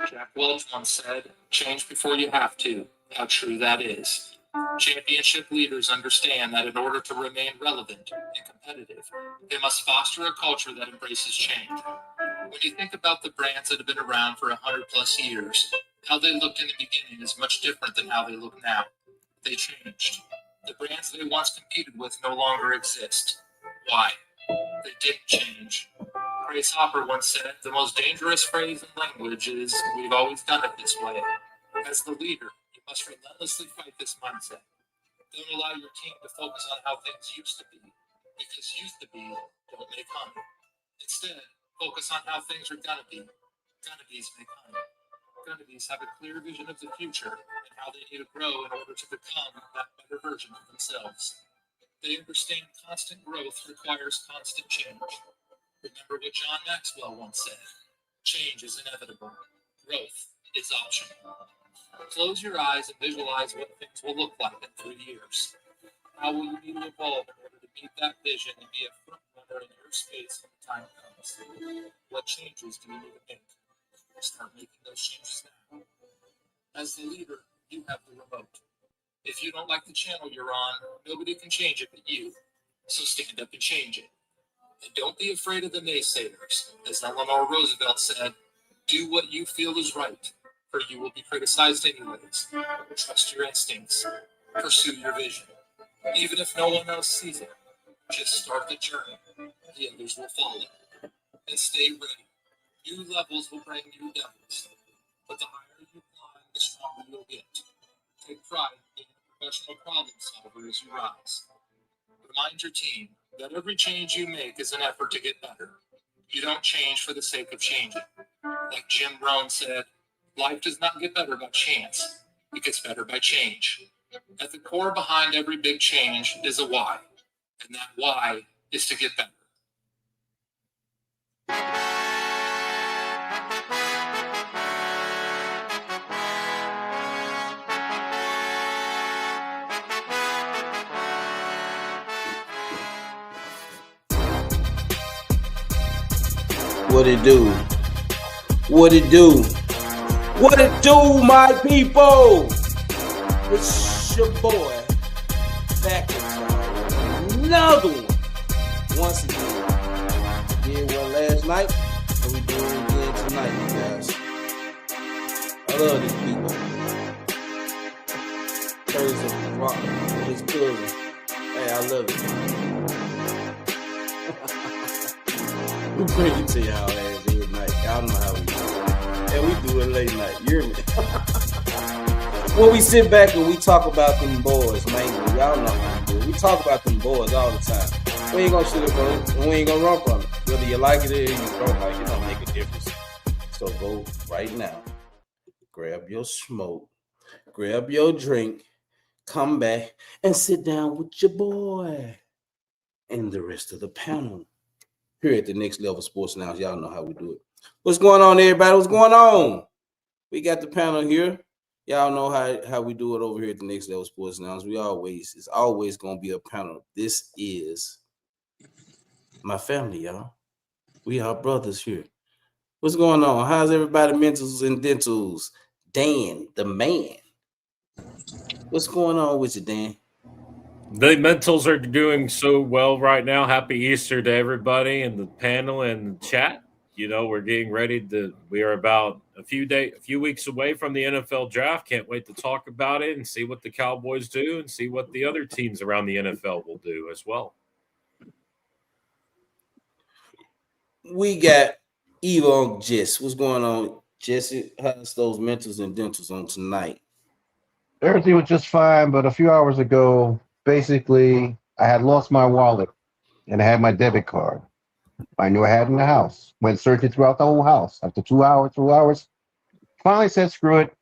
Jack Welch once said, "Change before you have to." How true that is. Championship leaders understand that in order to remain relevant and competitive, they must foster a culture that embraces change. When you think about the brands that have been around for 100 plus years, how they looked in the beginning is much different than how they look now. They changed. The brands they once competed with no longer exist. Why? They didn't change. Grace Hopper once said, "The most dangerous phrase in language is, 'We've always done it this way.' As the leader, you must relentlessly fight this mindset. Don't allow your team to focus on how things used to be, because used to be don't make honey. Instead, focus on how things are gonna be. Gonna bees make honey. Gonna bees have a clear vision of the future and how they need to grow in order to become that better version of themselves. They understand constant growth requires constant change. Remember what John Maxwell once said, change is inevitable. Growth is optional." Close your eyes and visualize what things will look like in 3 years. How will you need to evolve in order to meet that vision and be a front runner in your space when the time comes? What changes do you need to make? Start making those changes now. As the leader, you have the remote. If you don't like the channel you're on, nobody can change it but you. So stand up and change it. And don't be afraid of the naysayers. As Eleanor Roosevelt said, "Do what you feel is right, for you will be criticized anyways. Trust your instincts. Pursue your vision. Even if no one else sees it, just start the journey. The others will follow. And stay ready. New levels will bring new devils. But the higher you climb, the stronger you'll get. Take pride in being a professional problem solver as you rise. Remind your team that every change you make is an effort to get better. You don't change for the sake of changing. Like Jim Rohn said, life does not get better by chance. It gets better by change. At the core behind every big change is a why. And that why is to get better. What it do? What it do? What it do, my people? It's your boy back in another one. Once again, did one last night, and we do it again tonight, you guys. I love these people. Thursday, rock, it's good. Hey, I love it. We bring it to y'all ass every night. Y'all know how we do it. And we do it late night. You hear me? When we sit back and we talk about them boys, mainly, y'all know how we do it. We talk about them boys all the time. We ain't gonna shit about it, and we ain't gonna run from it. Whether you like it or you don't like it, it don't make a difference. So go right now. Grab your smoke. Grab your drink. Come back and sit down with your boy and the rest of the panel. Here at the Next Level Sports Lounge, y'all know how we do it. What's going on, everybody? What's going on? We got the panel here. Y'all know how we do it over here at the Next Level Sports Lounge. It's always gonna be a panel. This is my family, y'all. We are brothers here. What's going on? How's everybody mentals and dentals? Dan, the man. What's going on with you, Dan? The mentals are doing so well right now. Happy Easter to everybody in the panel and the chat. You know, we're getting ready we are about a few weeks away from the NFL draft. Can't wait to talk about it and see what the Cowboys do and see what the other teams around the NFL will do as well. We got Evo Jess. What's going on, Jesse? How's those mentals and dentals on tonight? Everything was just fine, but a few hours ago, basically, I had lost my wallet and I had my debit card. I knew I had it in the house. Went searching throughout the whole house. After 2 hours, finally said, screw it.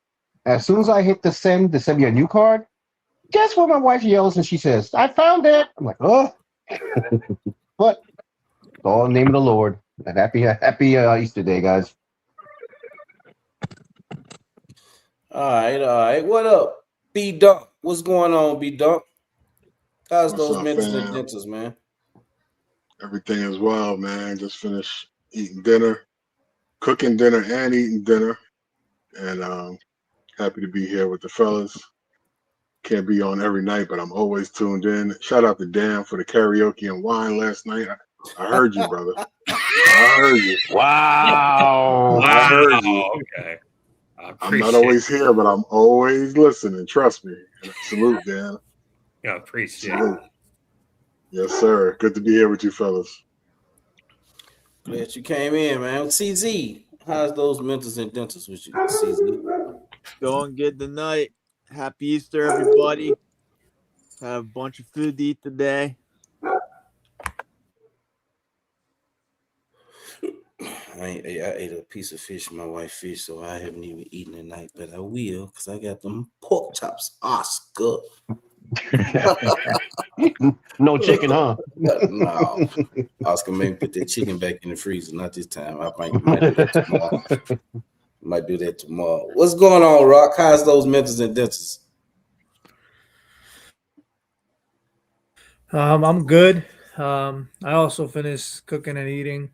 As soon as I hit the send to send me a new card, guess what my wife yells and she says, "I found it." I'm like, oh. But it's all in the name of the Lord. And happy Easter Day, guys. All right. What up, B Dunk? What's going on, B Dunk? How's those mentals and dentals, man? Everything is well, man. Just finished eating dinner. cooking dinner and eating dinner, and happy to be here with the fellas. Can't be on every night, but I'm always tuned in. Shout out to Dan for the karaoke and wine last night. I heard you, brother. I heard you. Wow. I heard you. Okay. I'm not always here, but I'm always listening. Trust me. Salute, Dan. Yeah, appreciate Salute. Yes, sir. Good to be here with you fellas. Glad you came in, man. CZ, how's those mentors and dentists with you, CZ? Going good tonight. Happy Easter, everybody. Have a bunch of food to eat today. I ate a piece of fish, my wife fish, so I haven't even eaten tonight, but I will because I got them pork chops, Oscar. No chicken, huh? No, Oscar made me put that chicken back in the freezer. Not this time. I might do that tomorrow. Might do that tomorrow. What's going on, Rock? How's those mentors and dentists? I'm good. I also finished cooking and eating.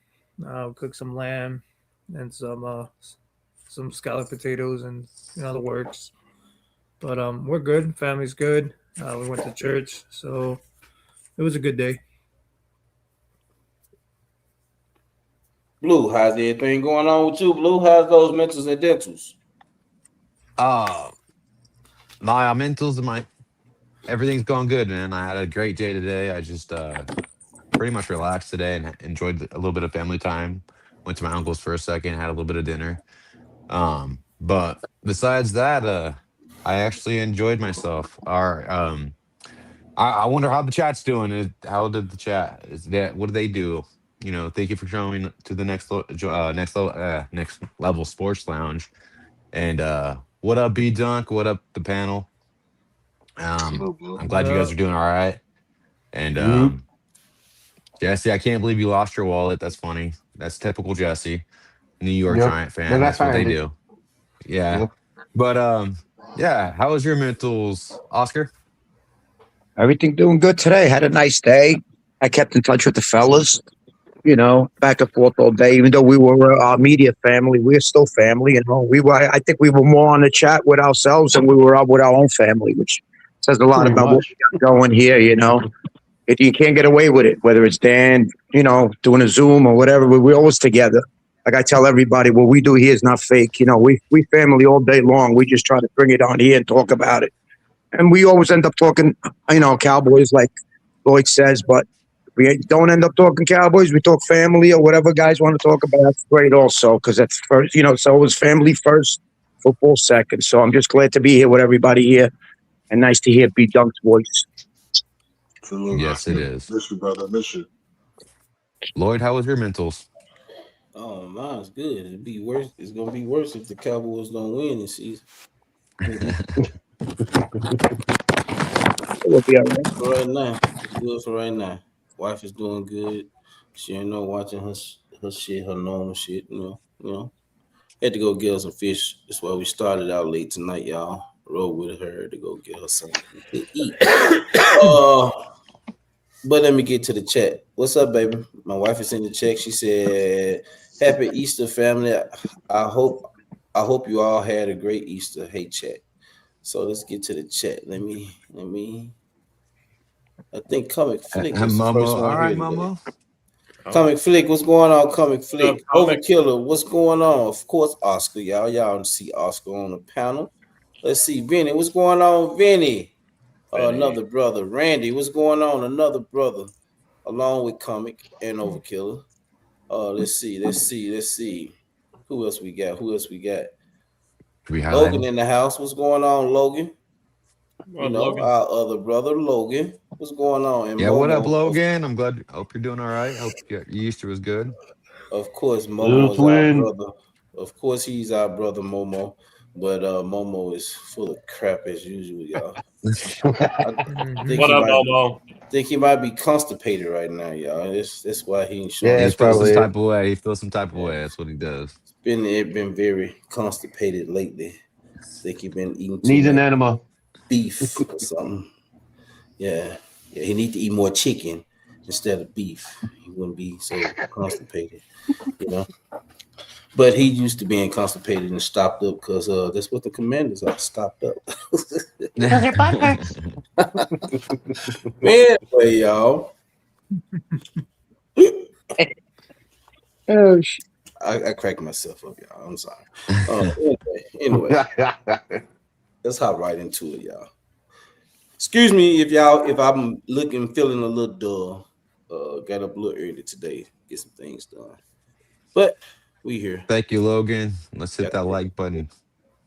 Cooked some lamb and some scalloped potatoes and the works. But we're good. Family's good. We went to church, so it was a good day. Blue, how's everything going on with you, Blue? How's those mentors and dentals? My mentals and my everything's going good, man. I had a great day today. I just pretty much relaxed today and enjoyed a little bit of family time. Went to my uncle's for a second, had a little bit of dinner. But besides that, I actually enjoyed myself. I wonder how the chat's doing. How did the chat? What do they do? Thank you for showing to the next level sports lounge. And what up, B Dunk? What up, the panel? I'm glad you guys are doing all right. And Jesse, I can't believe you lost your wallet. That's funny. That's typical Jesse, New York Giant fan. No, that's what they handy. do. Yeah. Yep. But yeah. How was your mentals, Oscar? Everything doing good today. Had a nice day. I kept in touch with the fellas, back and forth all day. Even though we were our media family, we're still family. I think we were more on the chat with ourselves than we were out with our own family, which says a lot Pretty about much. what we got going here. If you can't get away with it, whether it's Dan, doing a Zoom or whatever, we're always together. Like I tell everybody, what we do here is not fake. We family all day long. We just try to bring it on here and talk about it. And we always end up talking, Cowboys, like Lloyd says, but we don't end up talking Cowboys. We talk family or whatever guys want to talk about. That's great also, because that's first, it's always family first, football second. So I'm just glad to be here with everybody here and nice to hear B Dunk's voice. Salute. Yes, it is. Miss you, brother. Miss you. Lloyd, how was your mentals? Oh, mine's good. It'd be worse. It's gonna be worse if the Cowboys don't win this season. We'll be all right. For right now, it's good for right now. Wife is doing good. She ain't watching her shit, her normal shit. Had to go get her some fish. That's why we started out late tonight, y'all. Rode with her to go get her something to eat. But let me get to the chat. What's up, baby? My wife is in the chat. She said, "Happy Easter, family. I hope you all had a great Easter." Hey, chat. So let's get to the chat. Let me. I think Comic Flick is the Momo. first one All right, here today. Momo. Comic Flick, what's going on? Comic Flick, Comic? Overkiller, what's going on? Of course, Oscar, y'all see Oscar on the panel. Let's see, Vinny, what's going on, Vinny? Another brother, Randy, what's going on? Another brother, along with Comic and Overkiller. Let's see. Who else we got? We Logan in the house. What's going on, Logan? Logan. Our other brother, Logan. What's going on? And Yeah, what up, Momo, Logan? I'm glad. Hope you're doing all right. Hope your Easter was good. Of course, Little Momo is twin. our brother. Of course, he's our brother, Momo. But Momo is full of crap as usual, y'all. I think What he up, might- Momo? think he might be constipated right now, y'all. That's why he ain't showing. Yeah, He that's feels some probably type of way. He feels some type of way. That's what he does. It been very constipated lately. Think he been eating too needs an much enema. beef or something. Yeah, he need to eat more chicken instead of beef. He wouldn't be so constipated, But he used to being constipated and stopped up because that's what the Commanders are, stopped up. Because your butt hurts. Man, anyway, y'all. Oh, shit. I cracked myself up, y'all. I'm sorry. Anyway, let's hop right into it, y'all. Excuse me if I'm feeling a little dull. Got up a little early today, get some things done. But we here. Thank you, Logan. Let's hit Got that like button.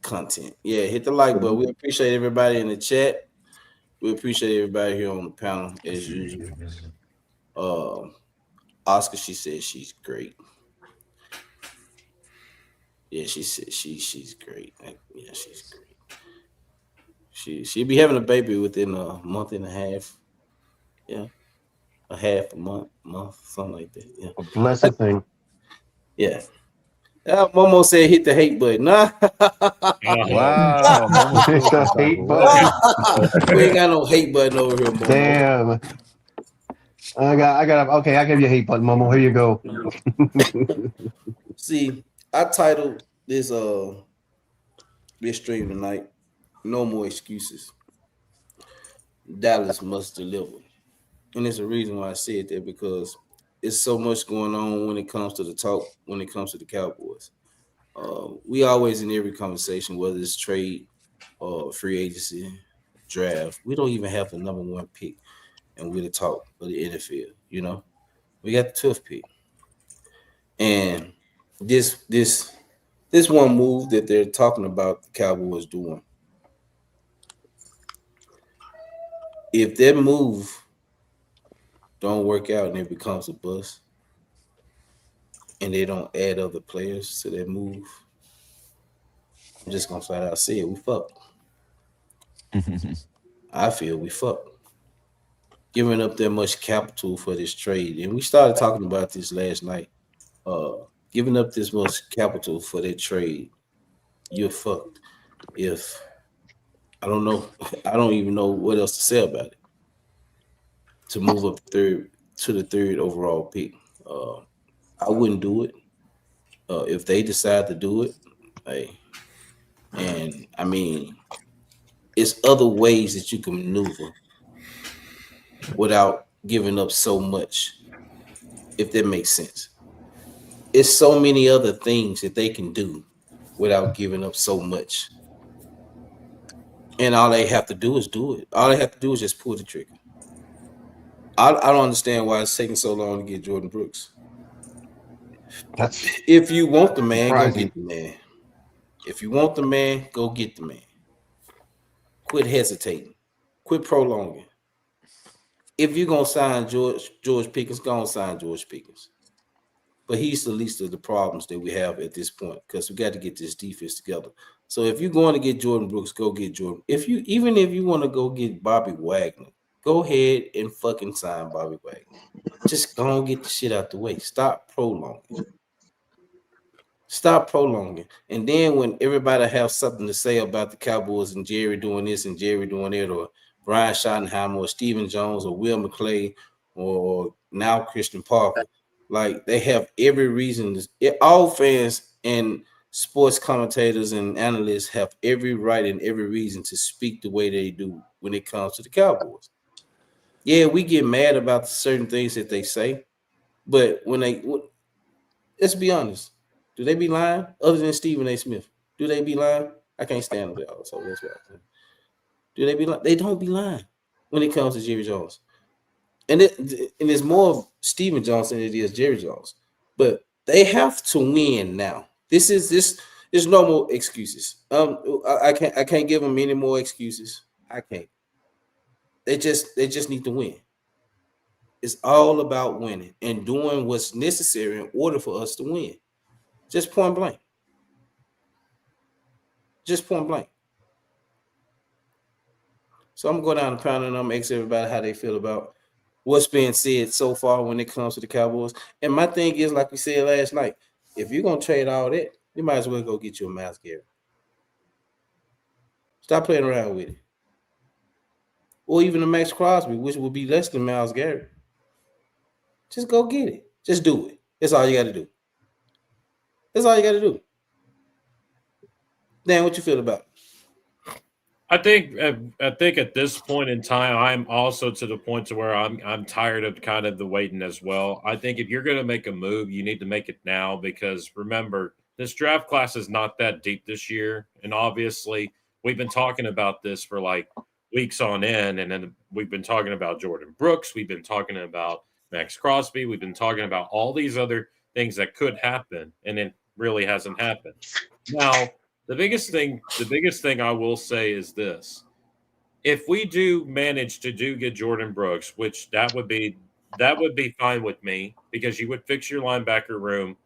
content. Yeah, hit the like button. We appreciate everybody in the chat. We appreciate everybody here on the panel as usual. Oscar, she said she's great. Yeah, she said she's great. Yeah, she's great. She'll be having a baby within a month and a half. Yeah, a month, something like that. Yeah, A blessed thing. yeah. Momo said hit the hate button. Nah. Wow. Momo Hit feels the some type hate of button. way. We ain't got no hate button over here, Momo. Damn. I got. Okay, I give you a hate button, Momo. Here you go. See, I titled this stream tonight, "No More Excuses. Dallas must deliver." And there's a reason why I said that, because it's so much going on when it comes to the talk, when it comes to the Cowboys. We always, in every conversation, whether it's trade or free agency, draft, we don't even have the number one pick, and we're the talk of the NFL. You know, we got the 12th pick, and this one move that they're talking about the Cowboys doing. If that move don't work out and it becomes a bust, and they don't add other players to that move, I'm just gonna flat out say it. We fucked. I feel we fucked. Giving up that much capital for this trade, and we started talking about this last night. Giving up this much capital for that trade, you're fucked. If I don't know, I don't even know what else to say about it. To move up to the third overall pick, I wouldn't do it. If they decide to do it, hey, and I mean, it's other ways that you can maneuver without giving up so much, if that makes sense. It's so many other things that they can do without giving up so much. And all they have to do is do it. All they have to do is just pull the trigger. I don't understand why it's taking so long to get Jordan Brooks. That's If you want the man, surprising. go get the man. If you want the man, go get the man. Quit hesitating. Quit prolonging. If you're gonna sign George Pickens, go on sign George Pickens. But he's the least of the problems that we have at this point, because we got to get this defense together. So if you're going to get Jordan Brooks, go get Jordan. Even if you want to go get Bobby Wagner, go ahead and fucking sign Bobby Wagner. Just go and get the shit out the way. Stop prolonging. Stop prolonging. And then when everybody have something to say about the Cowboys and Jerry doing this and Jerry doing that, or Brian Schottenheimer or Stephen Jones or Will McClay or now Christian Parker, like, they have every reason. All fans and sports commentators and analysts have every right and every reason to speak the way they do when it comes to the Cowboys. Yeah, we get mad about certain things that they say, but let's be honest, do they be lying? Other than Stephen A. Smith, do they be lying? I can't stand them, so that's what I think. Do they be lying? They don't be lying when it comes to Jerry Jones. And it's more of Stephen Jones than it is Jerry Jones. But they have to win now. There's no more excuses. I can't give them any more excuses. I can't. They just need to win. It's all about winning and doing what's necessary in order for us to win. Just point blank. Just point blank. So I'm going down the panel and I'm gonna ask everybody how they feel about what's being said so far when it comes to the Cowboys. And my thing is, like we said last night, if you're gonna trade all that, you might as well go get you a Myles Garrett. Stop playing around with it. Or even a Max Crosby, which would be less than Myles Garrett. Just go get it. Just do it. That's all you got to do. That's all you got to do. Dan, what you feel about it? I think at this point in time, I'm also to the point to where I'm tired of kind of the waiting as well. I think if you're going to make a move, you need to make it now because remember, this draft class is not that deep this year, and obviously we've been talking about this for like weeks on end, and then we've been talking about Jordan Brooks, we've been talking about Max Crosby, we've been talking about all these other things that could happen, and it really hasn't happened. Now, the biggest thing I will say is this. If we do manage to get Jordan Brooks, which that would be fine with me because you would fix your linebacker room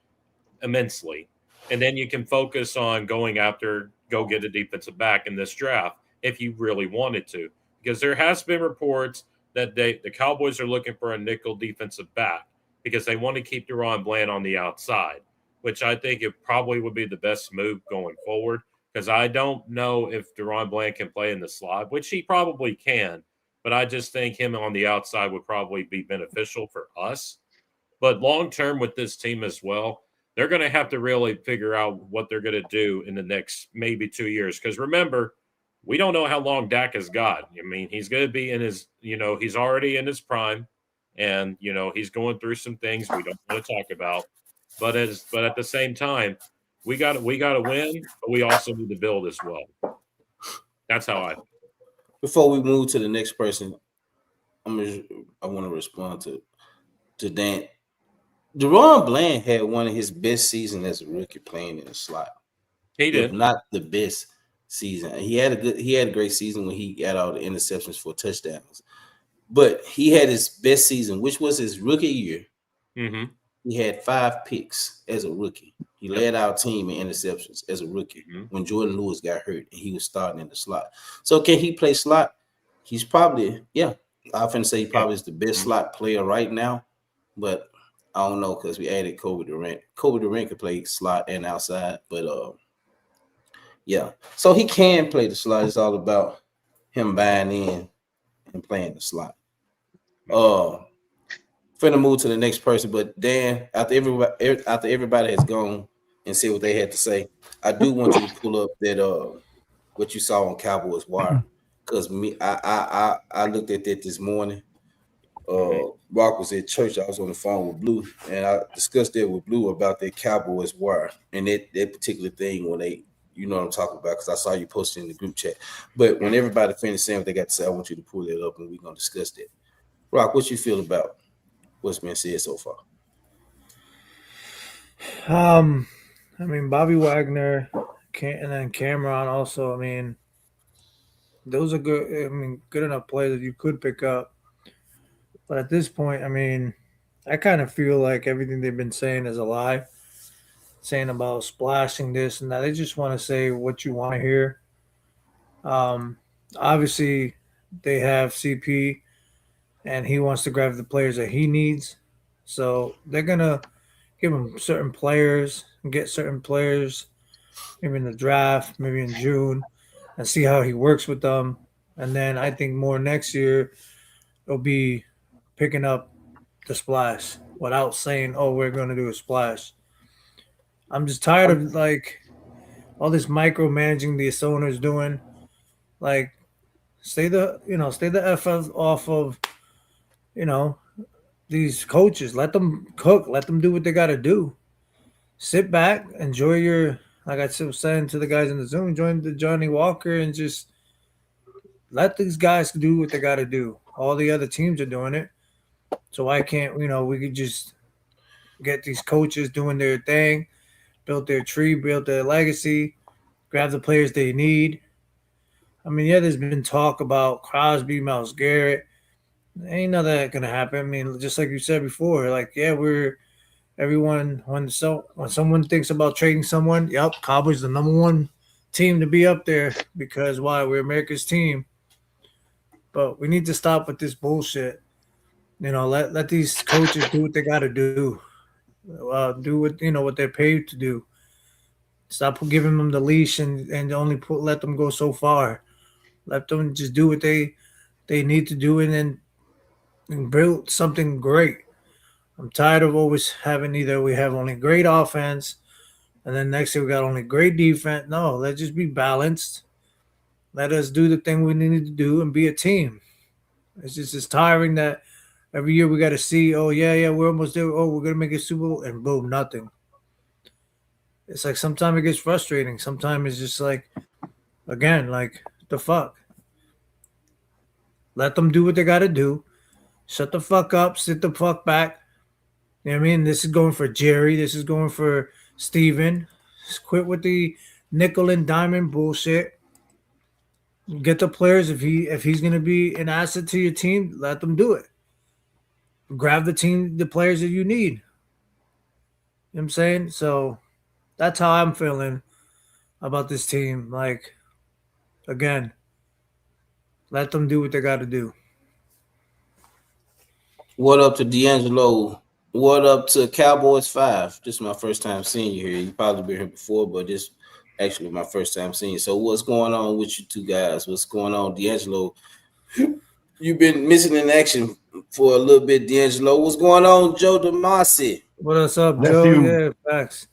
immensely. And then you can focus on go get a defensive back in this draft if you really wanted to. Because there has been reports that the Cowboys are looking for a nickel defensive back because they want to keep DaRon Bland on the outside, which I think it probably would be the best move going forward because I don't know if DaRon Bland can play in the slot, which he probably can, but I just think him on the outside would probably be beneficial for us. But long-term with this team as well, they're going to have to really figure out what they're going to do in the next maybe 2 years. Because remember, we don't know how long Dak has got. I mean, he's going to be in his, he's already in his prime. And, he's going through some things we don't want to talk about. But at the same time, we got to win, but we also need to build as well. That's how I. Before we move to the next person, I want to respond to Dan. DaRon Bland had one of his best seasons as a rookie playing in the slot. He did, if not the best season. He had a great season when he got all the interceptions for touchdowns. But he had his best season, which was his rookie year. Mm-hmm. He had 5 picks as a rookie. He led our team in interceptions as a rookie when Jordan Lewis got hurt and he was starting in the slot. So can he play slot? He's probably, I often say he probably is the best slot player right now, but I don't know because we added Kobe Durant. Kobe Durant could play slot and outside, but so he can play the slot. It's all about him buying in and playing the slot. Finna move to the next person, but Dan, after everybody has gone and said what they had to say, I do want you to pull up that what you saw on Cowboys Wire, because I looked at that this morning. Rock was at church. I was on the phone with Blue, and I discussed that with Blue about that Cowboys Wire and that particular thing when they, you know what I'm talking about, because I saw you posting in the group chat. But when everybody finished saying what they got to say, I want you to pull that up and we're gonna discuss that. Rock, what you feel about what's been said so far? I mean, Bobby Wagner and then Cameron also. I mean, those are good. I mean, good enough players that you could pick up. But at this point, I mean, I kind of feel like everything they've been saying is a lie. Saying about splashing this and that. They just want to say what you want to hear. Obviously, they have CP, and he wants to grab the players that he needs. So they're going to give him certain players and get certain players maybe in the draft, maybe in June, and see how he works with them. And then I think more next year it'll be picking up the splash without saying, oh, we're going to do a splash. I'm just tired of like all this micromanaging the owners doing. Like, stay the F off of, these coaches. Let them cook. Let them do what they got to do. Sit back, enjoy your, like I was saying to the guys in the Zoom, join the Johnny Walker and just let these guys do what they got to do. All the other teams are doing it. So why can't, we could just get these coaches doing their thing, build their tree, build their legacy, grab the players they need. I mean, there's been talk about Crosby, Myles Garrett. Ain't none of that gonna happen. I mean, just like you said before, like, everyone when someone thinks about trading someone, Cowboys the number one team to be up there because why? We're America's team. But we need to stop with this bullshit. Let these coaches do what they gotta do. Do what they're paid to do. Stop giving them the leash and only let them go so far. Let them just do what they need to do and build something great. I'm tired of always having we have only great offense And then next year we got only great defense. No, let's just be balanced. Let us do the thing we need to do and be a team. It's tiring that every year we got to see, oh, yeah, we're almost there. Oh, we're going to make a Super Bowl, and boom, nothing. It's like sometimes it gets frustrating. Sometimes it's just like, again, like, the fuck. Let them do what they got to do. Shut the fuck up. Sit the fuck back. You know what I mean? This is going for Jerry. This is going for Steven. Just quit with the nickel and diamond bullshit. Get the players. If he's going to be an asset to your team, let them do it. Grab the players that you need. You know what I'm saying? So that's how I'm feeling about this team. Like, again, let them do what they got to do. What up to D'Angelo? What up to Cowboys 5? This is my first time seeing you here. You probably been here before, but this actually my first time seeing you. So what's going on with you two guys? What's going on, D'Angelo? You've been missing in action for a little bit, D'Angelo. What's going on, Joe DeMasi? What's up, Nephew. Joe? Yeah, facts.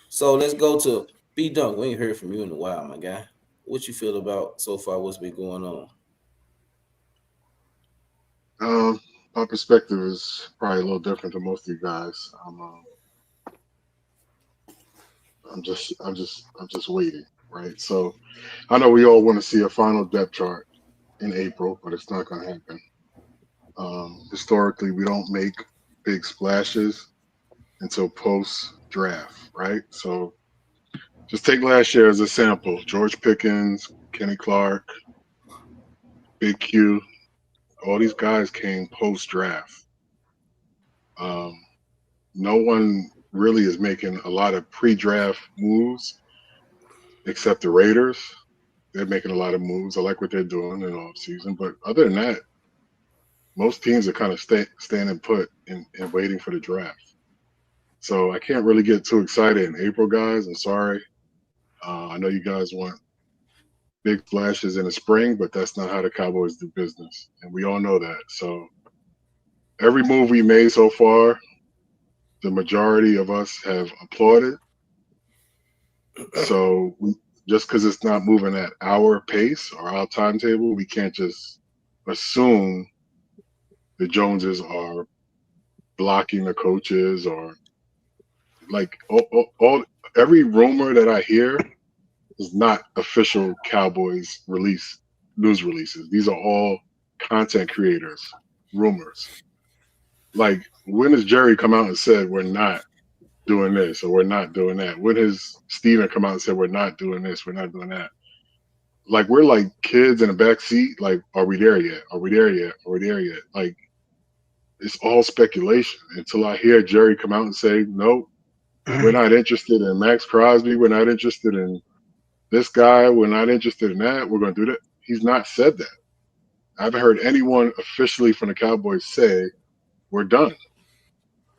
So let's go to B Dunk. We ain't heard from you in a while, my guy. What you feel about so far? What's been going on? My perspective is probably a little different than most of you guys. I'm just waiting, right? So I know we all want to see a final depth chart in April, but it's not going to happen. Historically, we don't make big splashes until post-draft, right? So just take last year as a sample. George Pickens, Kenny Clark, Big Q, all these guys came post-draft. No one really is making a lot of pre-draft moves except the Raiders. They're making a lot of moves. I like what they're doing in off season, but other than that, most teams are kind of standing put and waiting for the draft. So I can't really get too excited in April, guys. I'm sorry. I know you guys want big flashes in the spring, but that's not how the Cowboys do business, and we all know that. So every move we made so far, the majority of us have applauded. So just because it's not moving at our pace or our timetable, we can't just assume the Joneses are blocking the coaches or like every rumor that I hear is not official Cowboys news releases. These are all content creators, rumors. Like, when has Jerry come out and said we're not doing this or we're not doing that? When has Steven come out and said we're not doing this, we're not doing that? Like, we're like kids in a back seat. Like, are we there yet? Are we there yet? Are we there yet? Like, it's all speculation until I hear Jerry come out and say, nope, we're not interested in Max Crosby. We're not interested in this guy. We're not interested in that. We're going to do that. He's not said that. I haven't heard anyone officially from the Cowboys say we're done.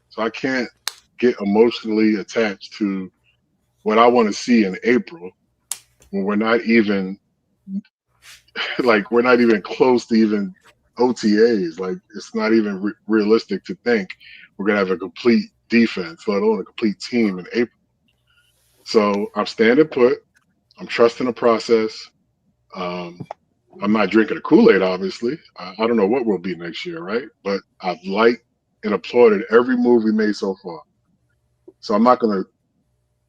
So I can't get emotionally attached to what I want to see in April when we're not even we're not even close to even OTAs. Like, it's not even realistic to think we're going to have a complete defense, let alone a complete team in April. So I'm standing put. I'm trusting the process. I'm not drinking a Kool-Aid, obviously. I don't know what we'll be next year, right? But I've liked and applauded every move we made so far. So I'm not going to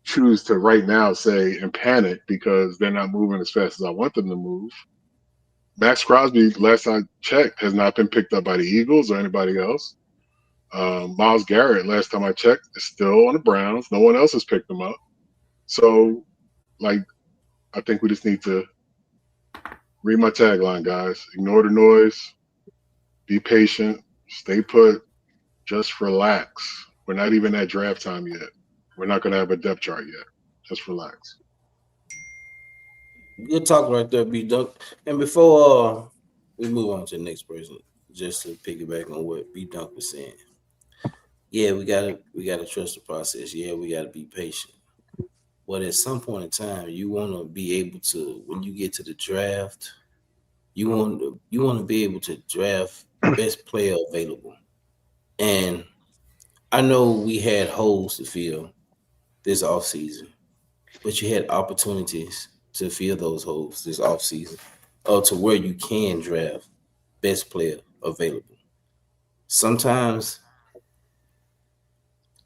choose to right now say and panic because they're not moving as fast as I want them to move. Max Crosby, last I checked, has not been picked up by the Eagles or anybody else. Myles Garrett, last time I checked, is still on the Browns. No one else has picked him up. So, I think we just need to read my tagline, guys. Ignore the noise. Be patient. Stay put. Just relax. We're not even at draft time yet. We're not going to have a depth chart yet. Just relax. Good talk right there, B Dunk. And before we move on to the next person, just to piggyback on what B Dunk was saying. Yeah, we gotta trust the process. Yeah, we gotta be patient. But at some point in time, you want to be able to, when you get to the draft, you want to be able to draft best player available. And I know we had holes to fill, this offseason, but you had opportunities to fill those holes this offseason, or to where you can draft best player available. Sometimes,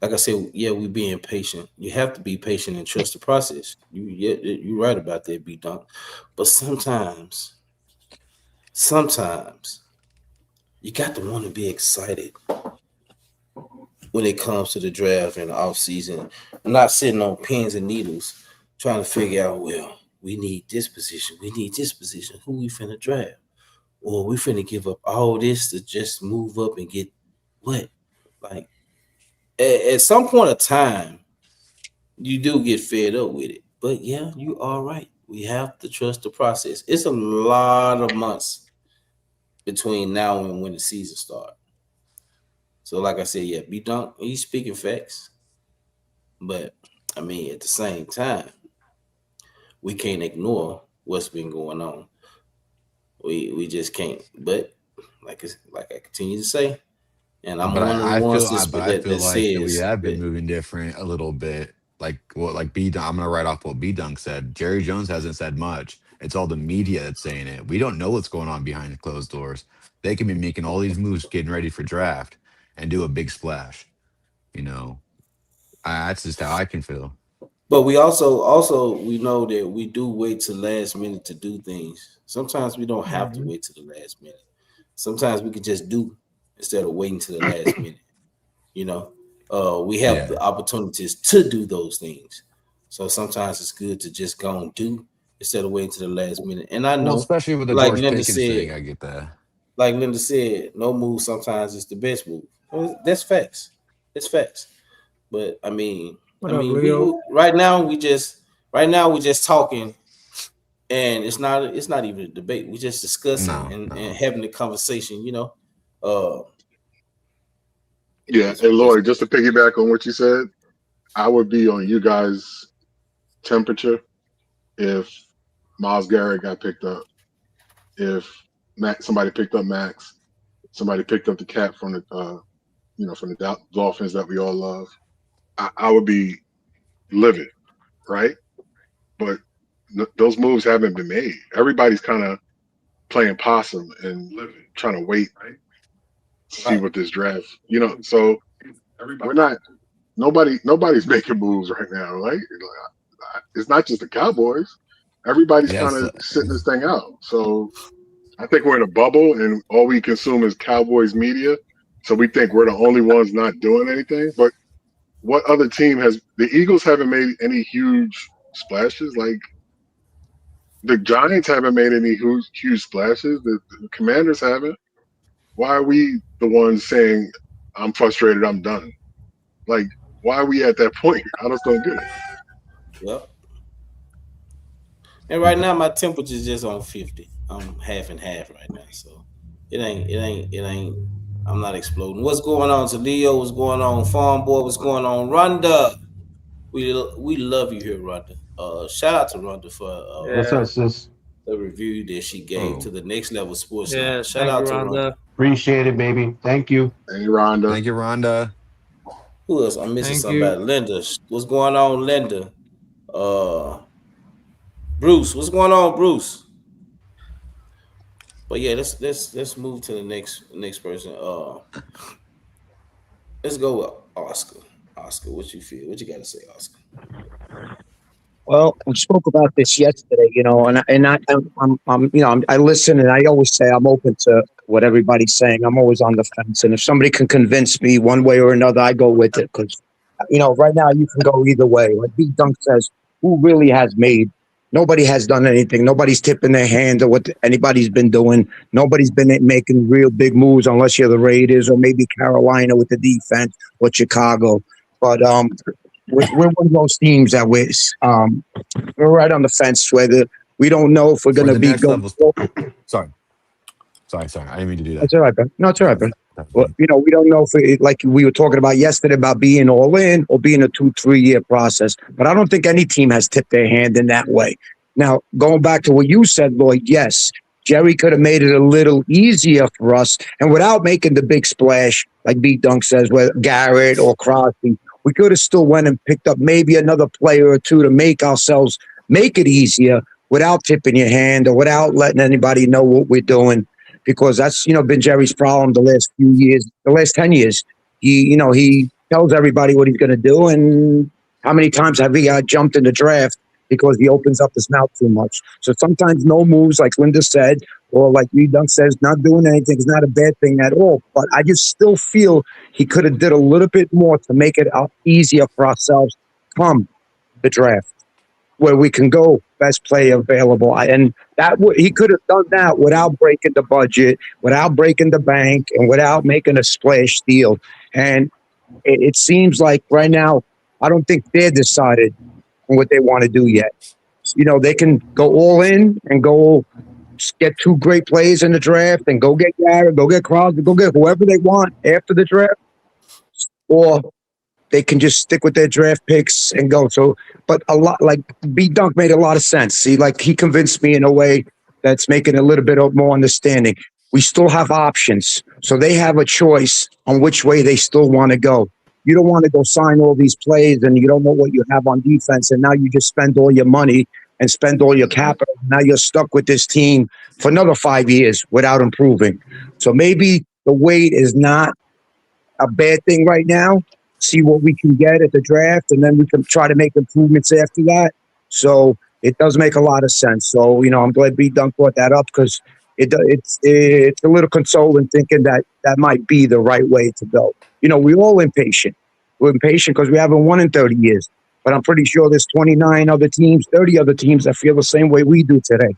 like I said, yeah, we being patient. You have to be patient and trust the process. You're right about that, B Dunk. But sometimes you got to want to be excited when it comes to the draft and the offseason. I'm not sitting on pins and needles trying to figure out, well, we need this position. We need this position. Who we finna draft? Or we finna give up all this to just move up and get what? Like, at some point of time, you do get fed up with it. But yeah, you are right. We have to trust the process. It's a lot of months between now and when the season starts. So, like I said, yeah, B Dunk, he's speaking facts. But I mean, at the same time, we can't ignore what's been going on. We just can't. But like I continue to say, and I'm But one of the I ones feel, but I that feel like that we says have been that, moving different a little bit. Like B Dunk, I'm gonna write off what B Dunk said. Jerry Jones hasn't said much. It's all the media that's saying it. We don't know what's going on behind closed doors. They can be making all these moves, getting ready for draft, and do a big splash. You know, that's just how I can feel. but we also we know that we do wait till last minute to do things. Sometimes we don't have to wait till the last minute. Sometimes we can just do instead of waiting till the last minute. You know, we have the opportunities to do those things. So sometimes it's good to just go and do instead of waiting to the last minute. And I know, Well, especially with the like George Linda Pickens said, thing, I get that. like Linda said, no move sometimes is the best move. Well, that's facts. It's facts. But I mean, What up, Leo? right now we just talking, and it's not even a debate. We just discussing and having a conversation. You know, Yeah, and Lloyd, just to piggyback on what you said, I would be on you guys' temperature if Myles Garrett got picked up, if somebody picked up Max, somebody picked up the cat from the from the Dolphins that we all love. I would be livid, right? But those moves haven't been made. Everybody's kind of playing possum and trying to wait, right? See what this draft, so we're not, nobody's making moves right now, right? It's not just the Cowboys. Everybody's kind of sitting this thing out. So I think we're in a bubble and all we consume is Cowboys media. So we think we're the only ones not doing anything. But what other team the Eagles haven't made any huge splashes. Like the Giants haven't made any huge splashes. The Commanders haven't. Why are we the ones saying, I'm frustrated, I'm done? Like, why are we at that point? I just don't get it. Yep. And right now my temperature is just on 50. I'm half and half right now. So it ain't I'm not exploding. What's going on, Leo? What's going on, Farm Boy? What's going on, Rhonda? We love you here, Rhonda. Shout out to Rhonda for What's up, sis? the review that she gave to the Next Level Sports. Yeah, Shout out to Rhonda. Appreciate it, baby. Thank you. Hey, Rhonda. Thank you, Rhonda. Who else? I'm missing Thank somebody. Linda. What's going on, Linda? Bruce. What's going on, Bruce? But yeah, let's move to the next person. Let's go with Oscar. Oscar, what you feel? What you got to say, Oscar? Well, we spoke about this yesterday, I listen and I always say I'm open to what everybody's saying. I'm always on the fence, and if somebody can convince me one way or another, I go with it because, right now you can go either way. Like B Dunk says, who really has made? Nobody has done anything. Nobody's tipping their hand or what anybody's been doing. Nobody's been making real big moves unless you're the Raiders or maybe Carolina with the defense or Chicago. But we're one of those teams that we're right on the fence whether we don't know if we're going to be going. Sorry. I didn't mean to do that. That's all right, Ben. No, it's all right, Ben. Well, we don't know if like we were talking about yesterday about being all in or being a 2-3 year process. But I don't think any team has tipped their hand in that way. Now, going back to what you said, Lloyd, yes, Jerry could have made it a little easier for us, and without making the big splash, like B Dunk says, with Garrett or Crosby, We could have still went and picked up maybe another player or two to make it easier without tipping your hand or without letting anybody know what we're doing, because that's, been Jerry's problem the last few years, the last 10 years. He tells everybody what he's going to do, and how many times have he jumped in the draft because he opens up his mouth too much? So sometimes no moves, like Linda said, or like Reed Dunk says, not doing anything is not a bad thing at all. But I just still feel he could have did a little bit more to make it easier for ourselves come the draft, where we can go best player available. And he could have done that without breaking the budget, without breaking the bank, and without making a splash deal. And it seems like right now, I don't think they're decided on what they want to do yet. They can go all in and go get two great players in the draft and go get Garrett, go get Crosby, go get whoever they want after the draft, or they can just stick with their draft picks and go. So, but a lot, like B Dunk made a lot of sense. See, like he convinced me in a way that's making it a little bit more understanding. We still have options, so they have a choice on which way they still want to go. You don't want to go sign all these plays and you don't know what you have on defense, and now you just spend all your money and spend all your capital. Now you're stuck with this team for another 5 years without improving. So maybe the wait is not a bad thing right now. See what we can get at the draft, and then we can try to make improvements after that. So it does make a lot of sense. So, I'm glad B Dunk brought that up, because it's a little consoling thinking that might be the right way to go. We're all impatient. We're impatient because we haven't won in 30 years. But I'm pretty sure there's 29 other teams, 30 other teams that feel the same way we do today.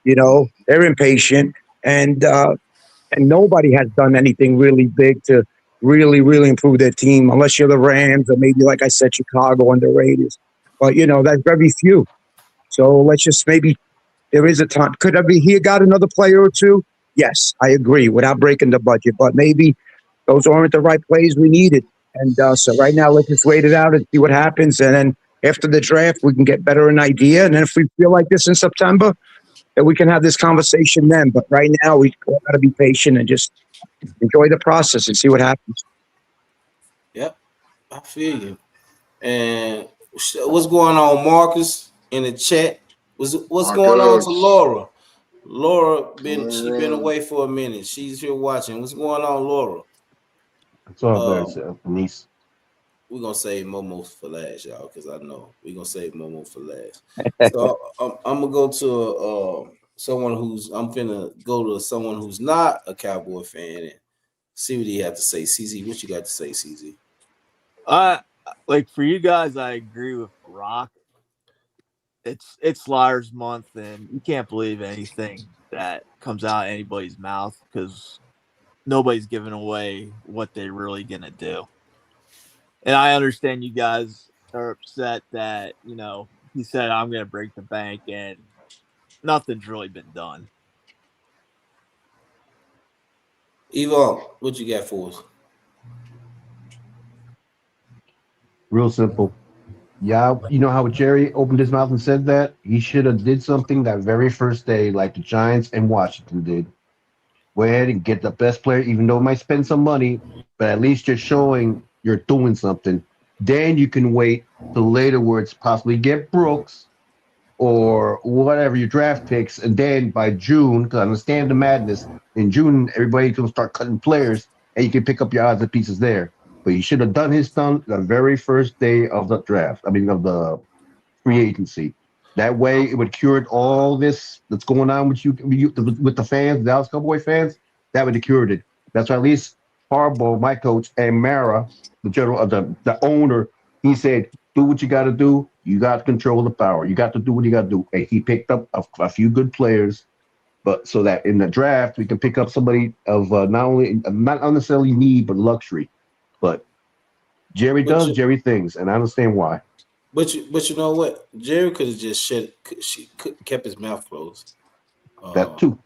They're impatient, and nobody has done anything really big to really, really improve their team, unless you're the Rams or maybe, like I said, Chicago and the Raiders. But, that's very few. So let's just maybe there is a time. Could he got another player or two? Yes, I agree, without breaking the budget. But maybe those aren't the right plays we needed. And so right now, let's just wait it out and see what happens. And then after the draft, we can get better an idea. And then if we feel like this in September, then we can have this conversation then. But right now, we got to be patient and just enjoy the process and see what happens. Yep, I feel you. And what's going on, Marcus, in the chat? What's going on to Laura? Laura she's been away for a minute. She's here watching. What's going on, Laura? It's all good, niece. We're gonna save Momo for last, y'all, because I know we're gonna save Momo for last. So I'm gonna go to I'm finna go to someone who's not a Cowboy fan and see what he have to say. CZ, what you got to say, CZ? Like for you guys, I agree with Rock. It's Liars Month, and you can't believe anything that comes out of anybody's mouth, because nobody's giving away what they're really gonna do. And I understand you guys are upset that he said I'm gonna break the bank, and nothing's really been done. Evo, what you got for us? Real simple. Yeah, you know how Jerry opened his mouth and said that? He should have did something that very first day, like the Giants and Washington did. Go ahead and get the best player, even though it might spend some money, but at least you're showing you're doing something. Then you can wait till later where it's possibly get Brooks or whatever your draft picks, and then by June, because I understand the madness, in June everybody's gonna start cutting players, and you can pick up your odds and pieces there. But you should have done his thing the very first day of the draft. I mean, of the free agency. That way, it would cure all this that's going on with you with the fans, the Dallas Cowboy fans. That would have cured it. That's why at least Harbaugh, my coach, and Mara, the general, the owner, he said, "Do what you got to do. You got to control the power. You got to do what you got to do." And he picked up a few good players, but so that in the draft we can pick up somebody of not necessarily need but luxury. But Jerry does Jerry things, and I understand why. But you know what? Jerry could have just kept his mouth closed. That too.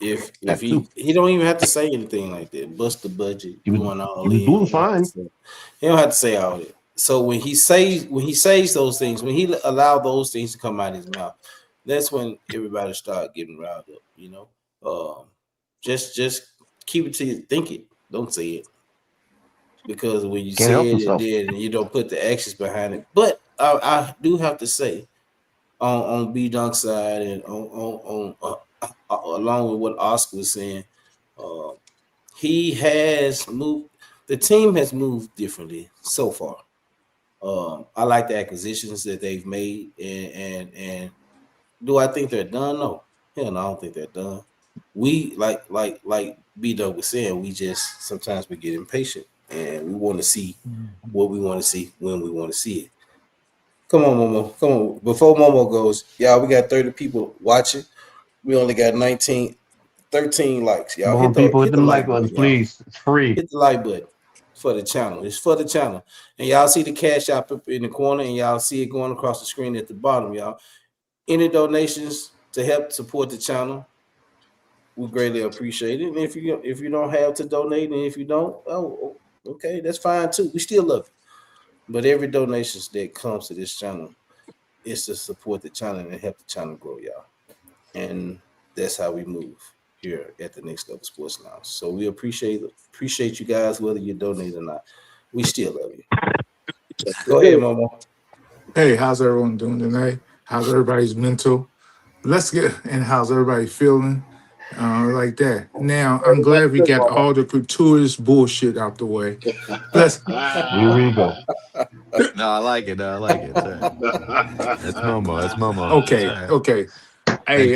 If he don't even have to say anything like that, bust the budget. He was doing fine. He don't have to say all that. So when he says those things, when he allow those things to come out of his mouth, that's when everybody start getting riled up. Just keep it to you. Think it. Don't say it. because when you Can't say help it himself. and you don't put the actions behind it. But I do have to say, on B Dunk side and on along with what Oscar was saying, he has moved. The team has moved differently so far. I like the acquisitions that they've made, and do I think they're done? No, hell no, I don't think they're done. We like B Dog was saying, we just sometimes we get impatient and we want to see what we want to see when we want to see it. Come on, Momo. Come on. Before Momo goes, y'all, we got 30 people watching. We only got 13 likes. Y'all More people hit the them like buttons, y'all. please. It's free. Hit the like button for the channel. It's for the channel. And y'all see the cash app up in the corner, and y'all see it going across the screen at the bottom, y'all. Any donations to help support the channel, we greatly appreciate it. And if you don't have to donate, and if you don't, oh, okay, that's fine too. We still love it. But every donation that comes to this channel is to support the channel and help the channel grow, y'all. And that's how we move here at the Next Level Sports Lounge. So we appreciate you guys, whether you donate or not. We still love you. Go ahead, Momo. Hey, how's everyone doing tonight? How's everybody's mental? Let's get and how's everybody feeling? Like that. Now, I'm glad we got all the gratuitous bullshit out the way. Let's. Here we go. No, I like it. I like it. It's Momo. It's Momo. Okay. It's all right. Okay. Hey,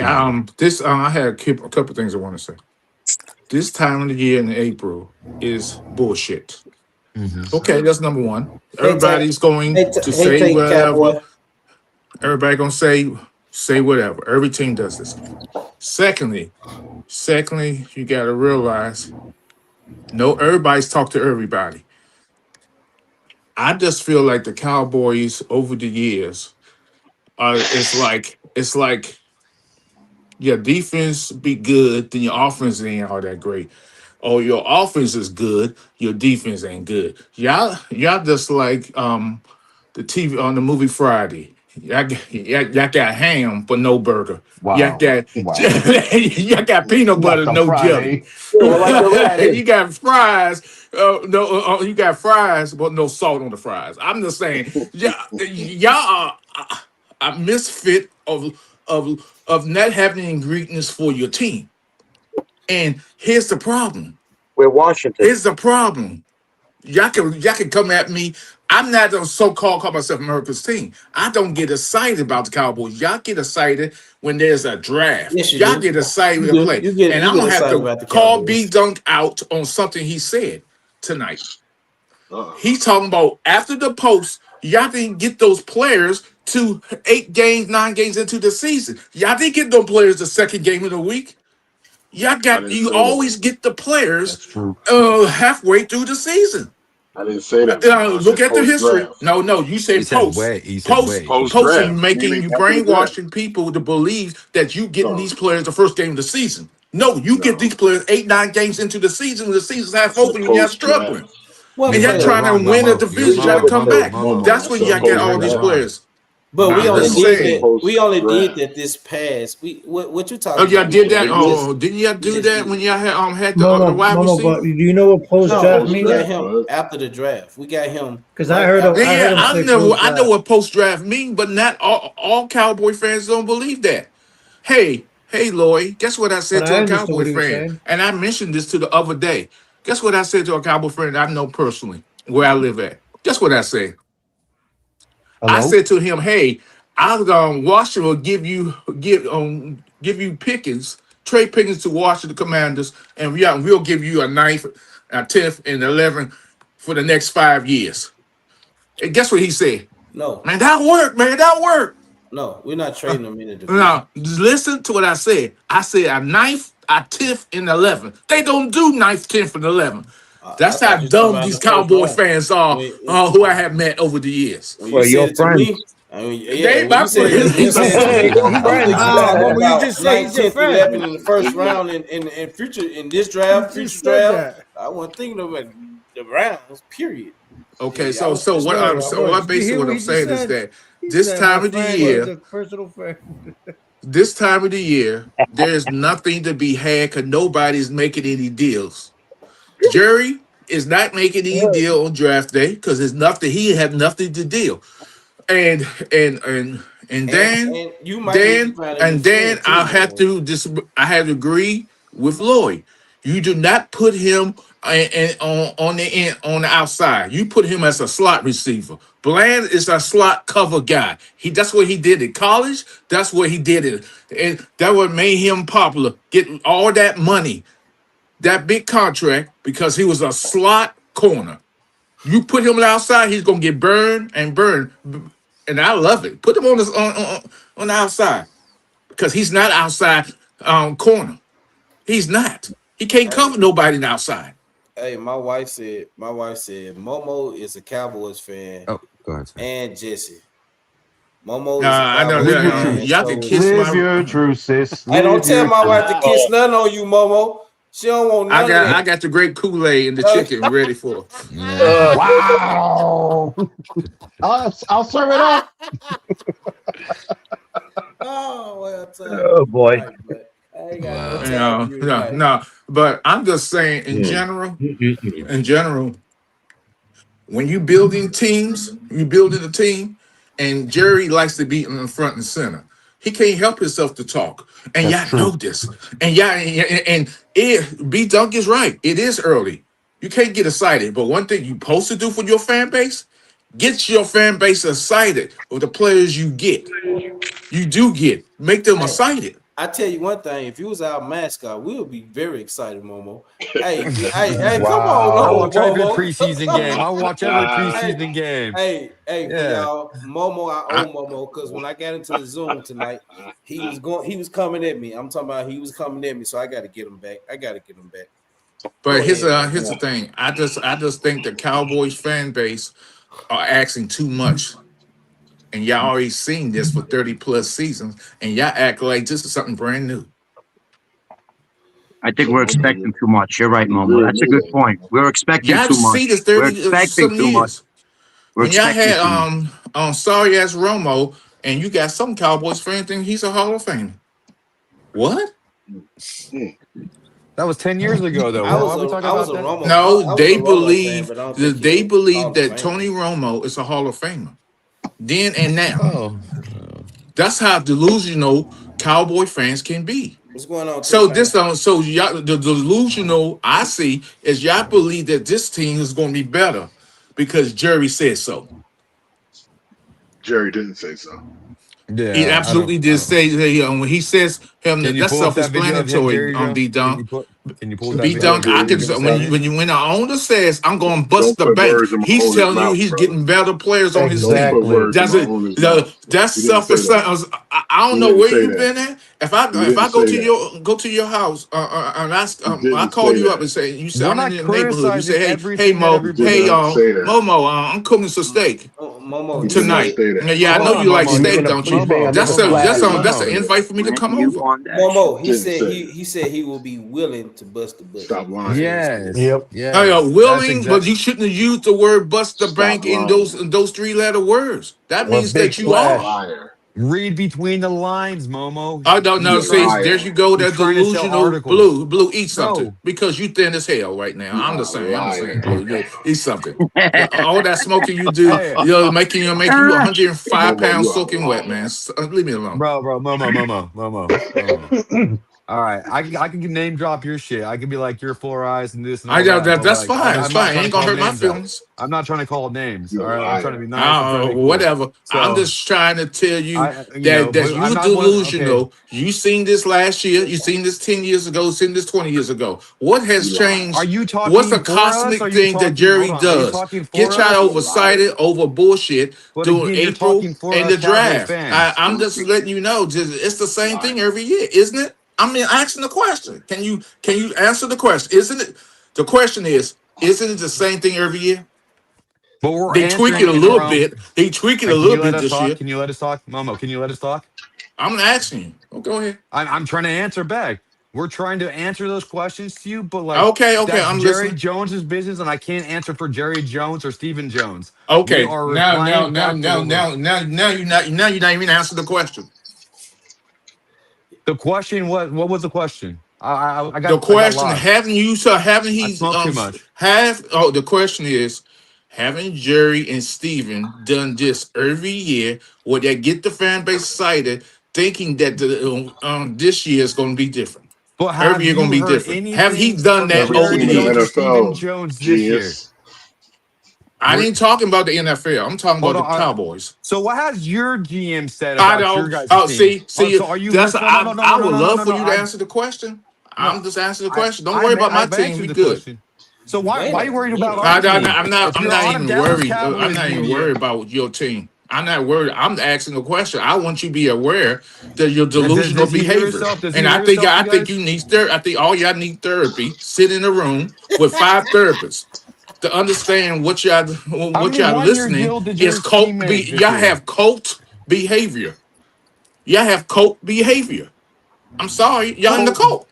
this I had a couple things I want to say. This time of the year in April is bullshit. Mm-hmm. Okay, that's number one. Everybody's going to say whatever. Everybody gonna say whatever. Every team does this. Secondly, you gotta realize, no, everybody's talked to everybody. I just feel like the Cowboys over the years it's like your defense be good, then your offense ain't all that great. Or your offense is good, your defense ain't good. Y'all just like the TV on the movie Friday. Y'all got ham but no burger. Wow. Y'all got peanut butter, no jelly. You got fries. You got fries, but no salt on the fries. I'm just saying, y'all are a misfit of not having ingredients for your team. And here's the problem. We're Washington. Here's the problem. Y'all can come at me. I'm not a so-called call myself America's team. I don't get excited about the Cowboys. Y'all get excited when there's a draft. Yes, y'all get excited when they play. And I'm gonna have to call B Dunk out on something he said tonight. He's talking about after the post, y'all didn't get those players to 8 games, 9 games into the season. Y'all didn't get those players the second game of the week. You always get the players halfway through the season. I didn't say that. Look at the history. No, you said post. Post and making you brainwashing people to believe that you getting these players the first game of the season. No, you get these players 8, 9 games into the season. The season's half open and you're struggling. And you're trying to win a division, trying to come back. That's when y'all get all these players. But we only did that this past. What you talking? Oh, y'all did that? Oh, didn't y'all do that when y'all had the wide receiver? But do you know what post draft we means? got him after the draft. We got him Because I heard him. I know what post draft means, but not all Cowboy fans don't believe that. Hey, Lloyd, guess what I said to a Cowboy fan? And I mentioned this to the other day. Guess what I said to a Cowboy friend I know personally, where I live at? Guess what I said? Hello? I said to him, "Hey, Washington will give you Pickens, trade Pickens to Washington Commanders, and we'll give you a 9th, a 10th, and 11th for the next 5 years." And guess what he said? No, man, that worked. No, we're not trading them in the division. Now, listen to what I said. I said a 9th, a 10th, and 11th. They don't do 9th, 10th, and 11th. That's how dumb these Cowboy fans are, who I have met over the years. Well, your friends. They my friends. You just say he's your friend in the first round in future in this draft, I wasn't thinking about the rounds. Period. Okay, so what I'm saying is that this time of the year, there's nothing to be had because nobody's making any deals. Jerry, is not making any deal on draft day because it's nothing. He had nothing to deal. And then And you might need to find a new then friend too, I have man. I have to agree with Lloyd. You do not put him on the end on the outside. You put him as a slot receiver. Bland is a slot cover guy. That's what he did in college. That's what he did it, and that what made him popular. Getting all that money, that big contract, because he was a slot corner. You put him on the outside, he's gonna get burned and burned. And I love it. Put him on the outside because he's not outside corner. He's not. He can't cover nobody on the outside. Hey, my wife said Momo is a Cowboys fan. Oh, go ahead. Sir. And Jesse. Momo is I know. Y'all can kiss Live my. your truth, sis. Hey, don't Live tell your my wife truth. to kiss nothing on you, Momo. She don't want none of that. I got the great Kool-Aid and the chicken ready for her. Yeah. Wow. I'll serve it up. Oh, well, Oh, boy. right, but I ain't got no time for you tonight. No. But I'm just saying, in general, when you building teams, you building a team, and Jerry likes to be in the front and center. He can't help himself to talk, and That's y'all true. know this. And B Dunk is right. It is early. You can't get excited. But one thing you supposed to do for your fan base, get your fan base excited with the players you get. You do get. Make them excited. I tell you one thing, if you was our mascot, we would be very excited, Momo. Hey, come Wow. on, I'll watch every Momo. preseason game. I'll watch every preseason game. Hey, Yeah. y'all, Momo, I owe Momo because when I got into the Zoom tonight, he was coming at me. I'm talking about he was coming at me, so I got to get him back. But here's ahead. the thing. I just think the Cowboys fan base are asking too much. And y'all already seen this for 30 plus seasons, and y'all act like this is something brand new. I think we're expecting too much. You're right, Momo. That's a good point. We're expecting Y'all too much. see this We're 30 expecting some too much. years. We're When y'all expecting had too much. sorry ass Romo, and you got some Cowboys fans think he's a Hall of Famer. What? That was 10 years ago, though. I Why was are we a talking about Romo. that? I No, was they a Romo believe fan, but I don't think they he was believe Hall of that Famer. Tony Romo is a Hall of Famer. Then and now. Oh. That's how delusional Cowboy fans can be. What's going on? So T-Pain? so y'all, the delusional I see is y'all believe that this team is going to be better because Jerry said so. Jerry didn't say so. Yeah. He absolutely did say that when he says him. Can you That's pull up that video of him, self-explanatory. Jerry Jones? B Dunk. Can you pull that B video Dunk. of I Jerry can Jones? when the owner says I'm going to bust Don't the put bank. words in my He's owner's telling you mouth, he's brother. getting better players on his Don't team. put words in That's my it. owner's mouth. That's He didn't say that. I don't He know didn't where say you've that. been at. If He I didn't go say to that. your house and I He didn't call say you up that. and say you say We're I'm not in your neighborhood. You criticizing say hey everything that Mo, He did everybody. not say that. Momo, I'm cooking some steak Momo, He he did not tonight. said, say that. Yeah, I Hold know on, you like Momo. steak, don't you? He's being a That's little that's flabby. an invite for me to come You over. want that? Momo, he Didn't said say he said he will be willing to bust the butt. Stop lying. Yes. Yep. Yes. That's Willing, but exactly. you shouldn't have used the word "bust the Stop bank" in lying. those 3-letter words. That Or means big that you You're a are. splash. liar. Read between the lines, Momo. I don't know. You're a See, there liar. you go. He's That trying to sell delusional articles. blue. Eat something No. because you thin as hell right now. You I'm the are a same. liar. Blue. You eat something. All that smoking you do, Hey, making you 105 Momo, pounds you are a soaking wet, man. liar. Leave me alone. bro, Momo. All right, I can name drop your shit. I can be like your 4 eyes and this and I all know that. But that's like, fine. It's I'm not fine. trying to Ain't gonna call hurt my names out. feelings. I'm not trying to call names. All You're a right, I'm trying to be liar. nice. I'm trying to be cool. Whatever. I'm So just trying to tell you that but I'm you're not one. Okay, delusional. You seen this last year. You seen this 10 years ago. Seen this 20 years ago. What has You lie. are changed? you What's a talking for us? Or are cosmic you thing that talking? Hold Jerry on. Are you does? talking Get for y'all us? You're a liar. overexcited over bullshit But during again, you're April talking for and us the Cowboys draft. fans. I'm just letting you know. It's the same thing Liar. every year, isn't it? I mean, asking the question. Can you answer the question? Isn't it? The question is, isn't it the same thing every year? But we're They tweak answering it a in little our own. bit. They tweak it a And can little you let bit us this talk? year. Can you let us talk, Momo? Can you let us talk? I'm asking you. Oh, go ahead. I'm trying to answer back. We're trying to answer those questions to you, but like Okay, that's I'm Jerry listening. Jones's business, and I can't answer for Jerry Jones or Stephen Jones. We Okay, are replying back to what we're. now you're not even answering the question. The question was, what was the question? I got The question, lost. haven't I he smoked too much. the question is, haven't Jerry and Steven done this every year where they get the fan base excited, thinking that this year is going to be different? But Every have year going you to be heard different. Have he anything done from that Never over the Jerry seen the Jones or years? Stephen NFL. Jones this year? Genius. I ain't talking about the NFL. I'm talking Hold about the on. Cowboys. So what has your GM said I about your don't. guys' Oh, team? see, So are you that's listening? No, I would love for you to I, answer the question. no, I'm just answering the I, question. Don't worry about my I've team. answered We the good. question. So why Wait are a you worried about minute. our I'm team? not. If I'm you're not on a even Dallas worried. I'm Cowboys not even media, worried about your team. I'm not worried. I'm asking the question. I want you to be aware that your delusional does he hear behavior. himself? Does he And hear I think himself, you you guys? need therapy. I think all y'all need therapy. Sit in a room with 5 therapists to understand what y'all How many one-year listening deal did is your team make this y'all year? have cult behavior. Y'all have cult behavior. I'm sorry, y'all in the cult.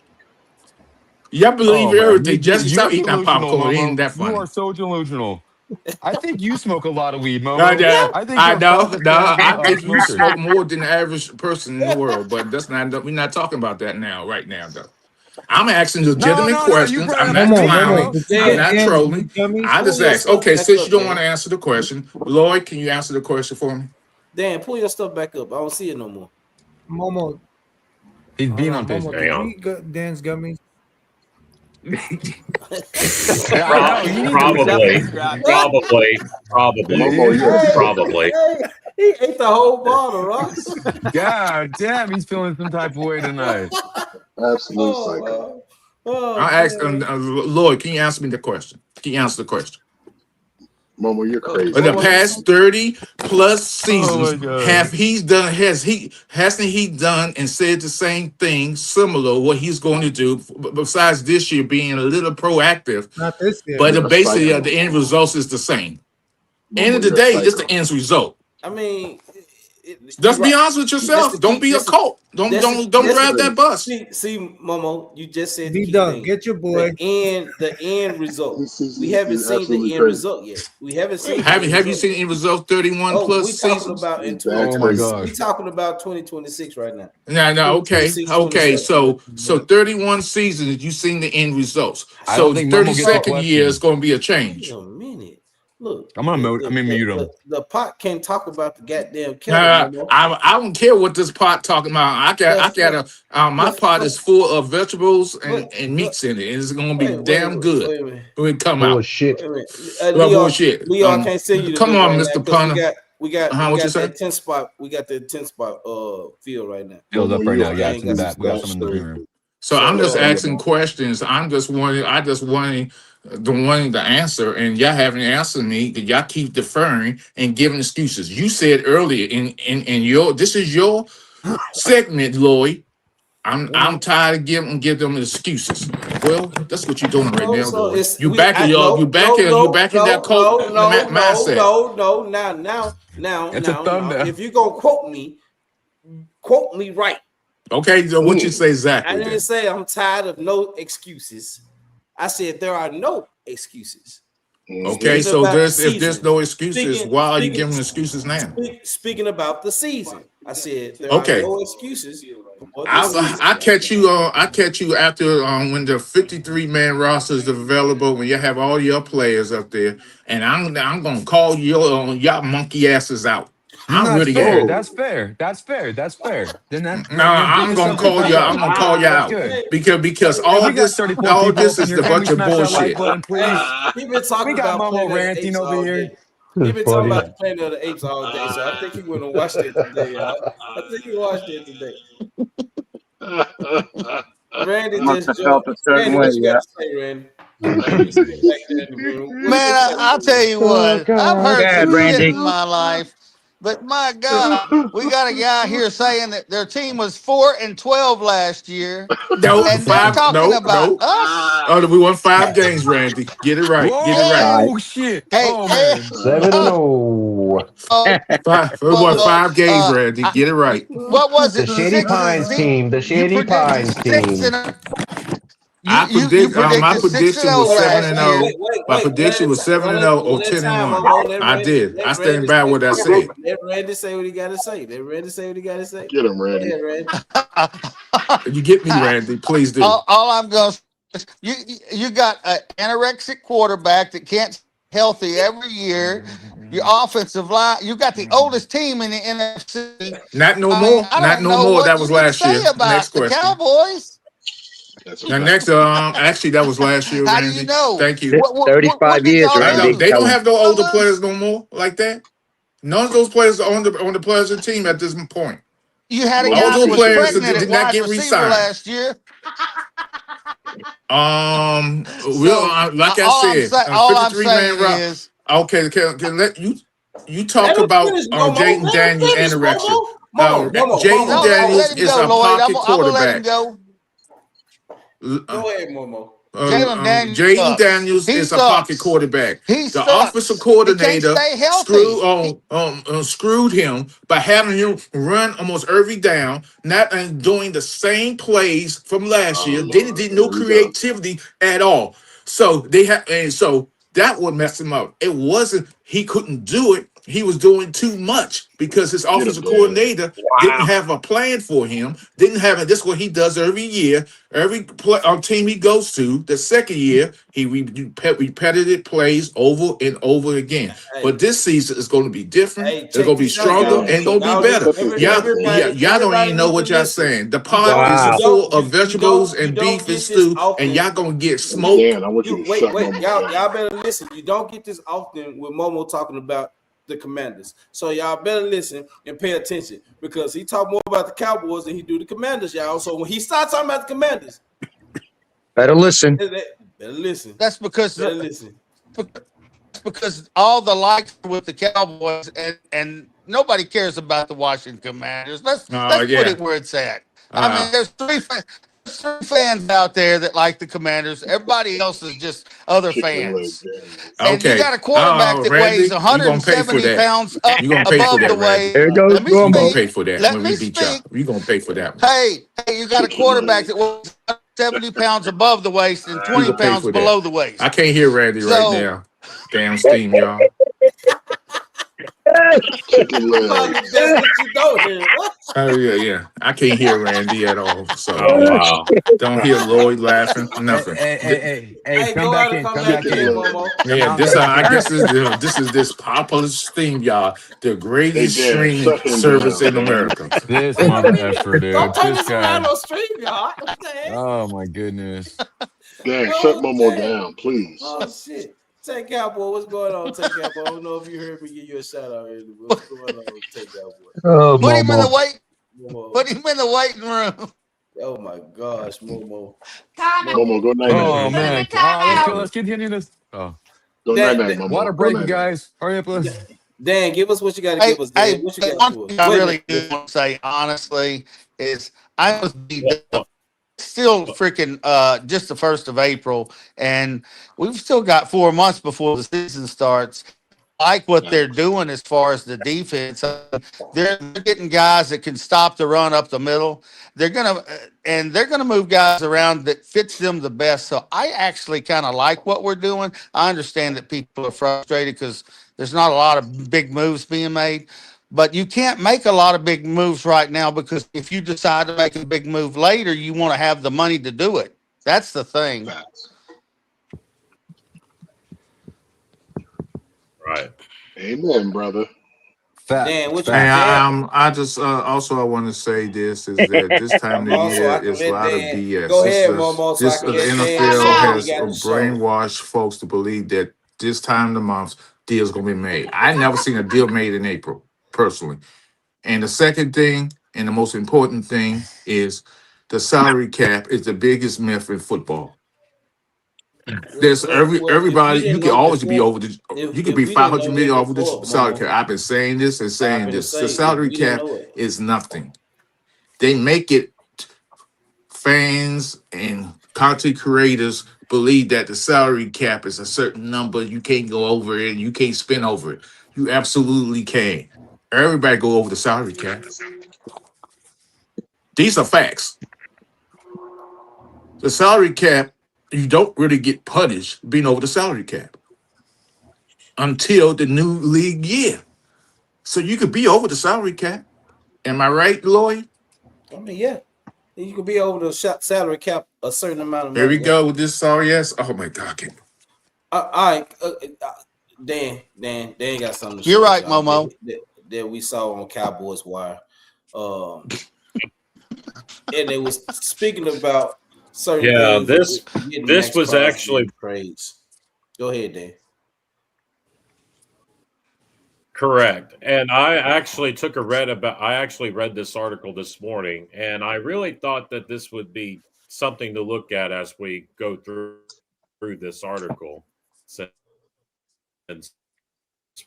Y'all believe Oh man, everything. Jesse, you're stop eating that delusional, popcorn. It ain't Momo. that You funny. are so delusional. I think you smoke a lot of weed, I, Momo. know, I think I you're know. 5 to No, 12 I think you smokers. smoke more than the average person in the world, but that's not. We're not talking about that right now, though. I'm asking No, legitimate no. You questions. brought I'm it up not to Momo, me, clowning. Momo. Momo, I'm the not Dan's trolling. gummies. I Pull just your asked. stuff Okay, back since you up, don't want to Dan. answer the question, Lloyd, can you answer the question for me? Dan, pull your stuff back up. I don't see it no more. Momo, He's hold being on, unpatient. Momo. Hang Did you on. eat Dan's gummies? Yeah, I know. You need to. Probably. Scrappy. Probably. Momo, you're Hey, Probably. hey, he ate the whole bottle, Ross. God damn, he's feeling some type of way tonight. absolute psycho. I asked man. Lloyd. Can you answer me the question? Can you answer the question? Momo, you're crazy. In the Momo, past 30 plus Oh my seasons, god. hasn't he done and said the same thing similar what he's going to do besides this year being a little proactive, Not this year. but You're a basically psycho. the end result is the same. End Momo, of the you're a day, it's the psycho. end result. I mean, Just be right. honest with That's the yourself. Don't key. be a That's the cult. Don't that's the don't You're that's grab the that crazy. bus. see, Momo, you just said the Be key done. thing. Get your boy. The end result. This is, We this haven't is seen absolutely the end crazy. result yet. We haven't seen the Have end you result. seen end result 31 Oh, plus we talking seasons? about in It's that Oh my 2026. crazy. We gosh. talking about 2026 right now. No, okay, 2026, okay. 27. So 31 seasons, you've seen the end results. I So don't the think Momo gets the 32nd year is question. going to be a Wait change. a minute. Look, I'm gonna mute him. the pot can't talk about the goddamn kettle, Momo. I don't care what this pot talking about. My pot is full of vegetables and meats in it. It's going to be damn good Wait a minute. when it come out. Bullshit. Wait a minute. Well, Leo, bullshit. Leo, I can't send you the Come link on, right now Mr. because Punter. we got What you say? that 10 spot. We got the 10 spot field right now. Filled up Momo, right you're now. Yeah, it's in the absolute back. We got dog some in the green straight. room. So So I'm just That's asking Momo. questions. I just wanting the answer, and y'all haven't answered me. Y'all keep deferring and giving excuses. You said earlier in your this is your segment, Lloyd. I'm tired of give them excuses. Well, that's what you're doing right no, now, so Lloyd. it's we You back in that cult mindset. no. It's a thumbnail. If you're gonna quote me right. Okay, so what you say I exactly didn't then? say I'm tired of no excuses. I said there are no excuses. Okay, Speaking so about the if there's season. no excuses, Speaking, why are you speaking, giving excuses now? speaking about the season. I said there are Okay. no excuses for the season. I catch you after when the 53-man roster is available, when you have all your players up there, and I'm gonna call y'all monkey asses out. I'm That's really fair. am. That's fair. That's fair. That's fair. Then that No, you're picking some people up. I'm gonna call you That's out good. because Hey, all we got this 34 people. is a Can we bunch of smash that like bullshit. button, please? He been talking We got about Momo Planet of the ranting Apes over all here. day. He been talking Funny. about the Planet of the Apes all day, so I think he went and watched it today. I think he watched it today. Randy Must just have joined. felt a certain Randy, way, what you yeah. got to say, Randy? You sitting back there in the green room. Man, I'll tell you Oh, what, I've God. heard Go ahead, some shit Randy. in my life, but my God, we got a guy here saying that their team was 4-12 last year, No, and they're talking about us. we won 5 games, Randy. Get it right. Get it right. Hey, Whoa, shit. hey, Oh, hey, man. 7-0. We won 5 games, Randy. Get it right. what was The it? Shady Pines team. The You Shady predicted Pines 6 team. and My predicted 6-0 prediction was last 7-0. year. My prediction was 7-0 or 10-1. I did. I stand by what I said. Let Randy say what he got to say. Let Randy say what he got to say. Get him, Randy. Yeah, Randy. You get me, Randy. Please do. All I'm going to say is you got an anorexic quarterback that can't stay healthy every year. Your offensive line, you got the oldest team in the NFC. Not no more. Not no more. That was last year. The Next question. Cowboys. Now next, actually, that was last year, How do Randy. you know? Thank you. 35 years, Randy. They don't have no older players no more like that. None of those players are on the Pleasant team at this point. You had a All guy those who was players pregnant did at not wide get receiver re-signed. last year. Like I all said, all I'm 53 saying man rock. is, Okay, can let you talk Let him about finish, Momo. Jaden Let him Daniels finish, anorexia. Momo. Jaden no, Daniels let him is go, a Lloyd. pocket I'm gonna let him quarterback. go. Go ahead, Momo. Jalen Daniels Jaden sucks. Daniels He is a sucks. pocket quarterback. He The sucks. offensive He coordinator can't stay healthy. screwed him by having him run almost every down, not doing the same plays from last year. Didn't did no creativity at all. So they had, and so that would mess him up. It wasn't he couldn't do it. He was doing too much because his offensive coordinator didn't have a plan for him. Didn't have it. This is what he does every year. Every team he goes to, the second year, he repetitive plays over and over again. But this season is going to be different. It's going to be stronger and going to be better. Y'all don't even know what y'all saying. The pot is full of vegetables and beef and stew, and y'all going to get smoked. Dan, I want you to Wait, shut wait, Momo y'all down. better listen. You don't get this often with Momo talking about the Commanders. So y'all better listen and pay attention because he talk more about the Cowboys than he do the Commanders, y'all. So when he starts talking about the Commanders, Better listen. better listen. That's because Better listen. because all the likes are with the Cowboys and nobody cares about the Washington Commanders. Let's put it where it's at. I mean, there's three fans out there that like the Commanders. Everybody else is just other fans. And you got a quarterback that Randy, weighs 170 pounds up above the waist. There goes Let me You're gonna speak. pay for that Let when me we beat y'all. speak. You're gonna pay for that. Hey, you got a quarterback that weighs 70 pounds above the waist and 20 pounds below the waist. I can't hear Randy right now. Damn steam, y'all. Chicken leg. That's what you know here. Oh yeah. I can't hear Randy at all. So wow. don't hear Lloyd laughing. Nothing. Hey, come go back out in. and Come back back in, in. Momo. Yeah, this I guess this is this populist theme, y'all. The greatest Hey, Dan, streaming shut him service down, in Dan. America. This mother effer, Don't dude. turn This this around guy. on stream, y'all. What the heck? Oh my goodness. Dan, Oh, shut Momo dang. down, please. Oh shit. Tank Cowboy, what's going on, Tank Cowboy? I don't know if you heard me give you a shout out here. What's going on, Tank Cowboy? Oh, Put him in the Momo. Put him in the waiting room. Oh my gosh, Momo. Momo, go night night. Oh man. Let's continue this. Oh, Go night night, Momo. water Go breaking, night-night. guys. Hurry up, let's. Dan, give us what you got to Hey, give us, Dan. hey, What you got one to us? thing I Wait a really minute. do want to say honestly is I must be still freaking just the 1st of April, and we've still got 4 months before the season starts. I like what they're doing as far as the defense. They're getting guys that can stop the run up the middle. They're gonna move guys around that fits them the best. So I actually kind of like what we're doing. I understand that people are frustrated because there's not a lot of big moves being made. But you can't make a lot of big moves right now because if you decide to make a big move later, you want to have the money to do it. That's the thing. Right. Amen, brother. Dan, what you And I just also I want to say this is that this time of the year is a lot of BS. Go ahead, Momo, so I can The let Dan NFL show has he got the show. brainwashed folks to believe that this time of the month deal's gonna be made. I never seen a deal made in April, personally. And the second thing, and the most important thing, is the salary cap is the biggest myth in football. There's everybody. You can always be over the. You could be 500 million over the salary cap. I've been saying this and saying this. The salary cap is nothing. They make it fans and content creators believe that the salary cap is a certain number. You can't go over it. You can't spend over it. You absolutely can. Everybody go over the salary cap. These are facts. the salary cap, you don't really get punished being over the salary cap until the new league year. So you could be over the salary cap. Am I right, Lloyd? I mean, yeah. You could be over the salary cap a certain amount of Here money. we go with this sorry ass. Oh my God. All right. Dan got something to You're share right, with y'all Momo. that we saw on Cowboys Wire. And they was speaking about certain Yeah, things. this was actually trades. Go ahead, Dan. correct. And I actually read this article this morning, and I really thought that this would be something to look at as we go through this article, since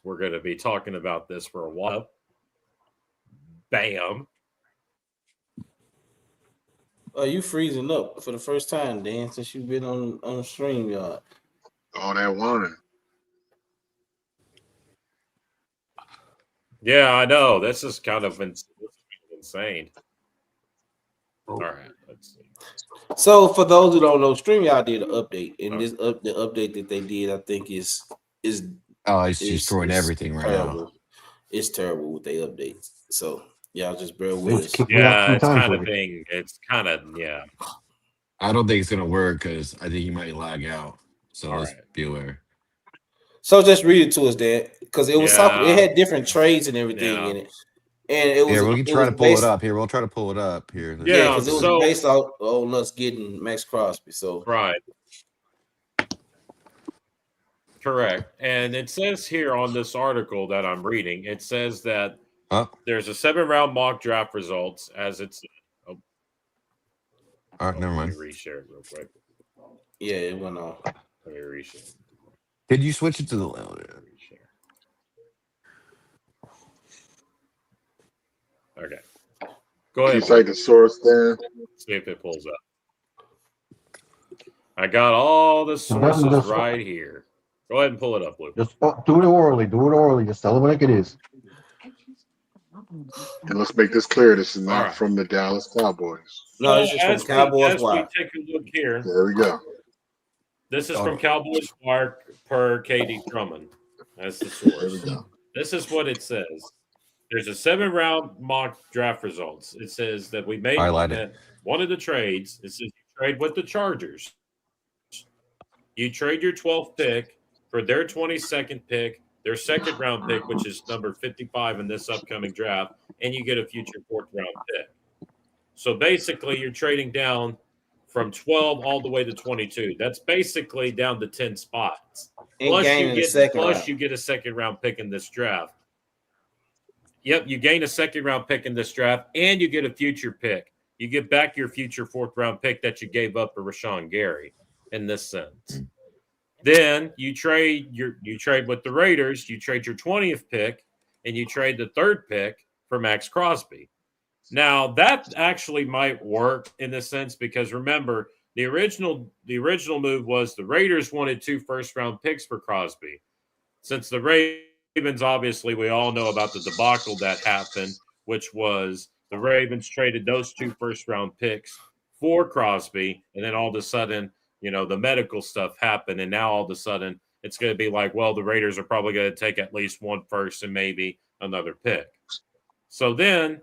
we're going to be talking about this for a while. Bam. Are you freezing up for the first time, Dan, since you've been on StreamYard? All that wine. Yeah, I know. This is kind of insane. All right, let's see. So for those who don't know, StreamYard did an update, and the update that they did, I think is it's destroyed everything right terrible. now. It's terrible with their updates. So y'all just bear with us. Yeah, it's kind of being. It's kind of I don't think it's gonna work because I think you might lag out. So let's be aware. So just read it to us, Dan, because it was talking. It had different trades and everything in it, and it was. Here, we can try to pull it up. Here, we'll try to pull it up here. Yeah, because it was based on us getting Max Crosby. So right. Correct. And it says here on this article that I'm reading, it says that there's a 7-round mock draft results as it's. All right, never mind. Let me reshare it real quick. Yeah, it went off. Let me reshare. Could you switch it to the Okay. Go ahead. Can you cite the source there? See if it pulls up. I got all the sources right here. Go ahead and pull it up, Luke. Just do it orally. Do it orally. Just tell them like it is. And let's make this clear. This is not from the Dallas Cowboys. No, this is from Cowboys Wire. We take a look here. There we go. This is from Cowboys Wire per KD Drummond. That's the source. There we go. This is what it says. There's a 7-round mock draft results. It says that we made one of the trades. It says you trade with the Chargers. You trade your 12th pick for their 22nd pick, their 2nd round pick, which is number 55 in this upcoming draft, and you get a future 4th round pick. So basically, you're trading down from 12 all the way to 22. That's basically down to 10 spots. Plus, you get a 2nd round pick in this draft. Yep, you gain a 2nd round pick in this draft, and you get a future pick. You get back your future 4th round pick that you gave up for Rashawn Gary in this sense. Then you trade with the Raiders. You trade your 20th pick, and you trade the 3rd pick for Max Crosby. Now that actually might work in this sense because remember the original move was the Raiders wanted 2 first-round picks for Crosby. Since the Ravens, obviously, we all know about the debacle that happened, which was the Ravens traded those 2 first-round picks for Crosby, and then all of a sudden, the medical stuff happened, and now all of a sudden it's going to be like, well, the Raiders are probably going to take at least 1 first and maybe another pick. So then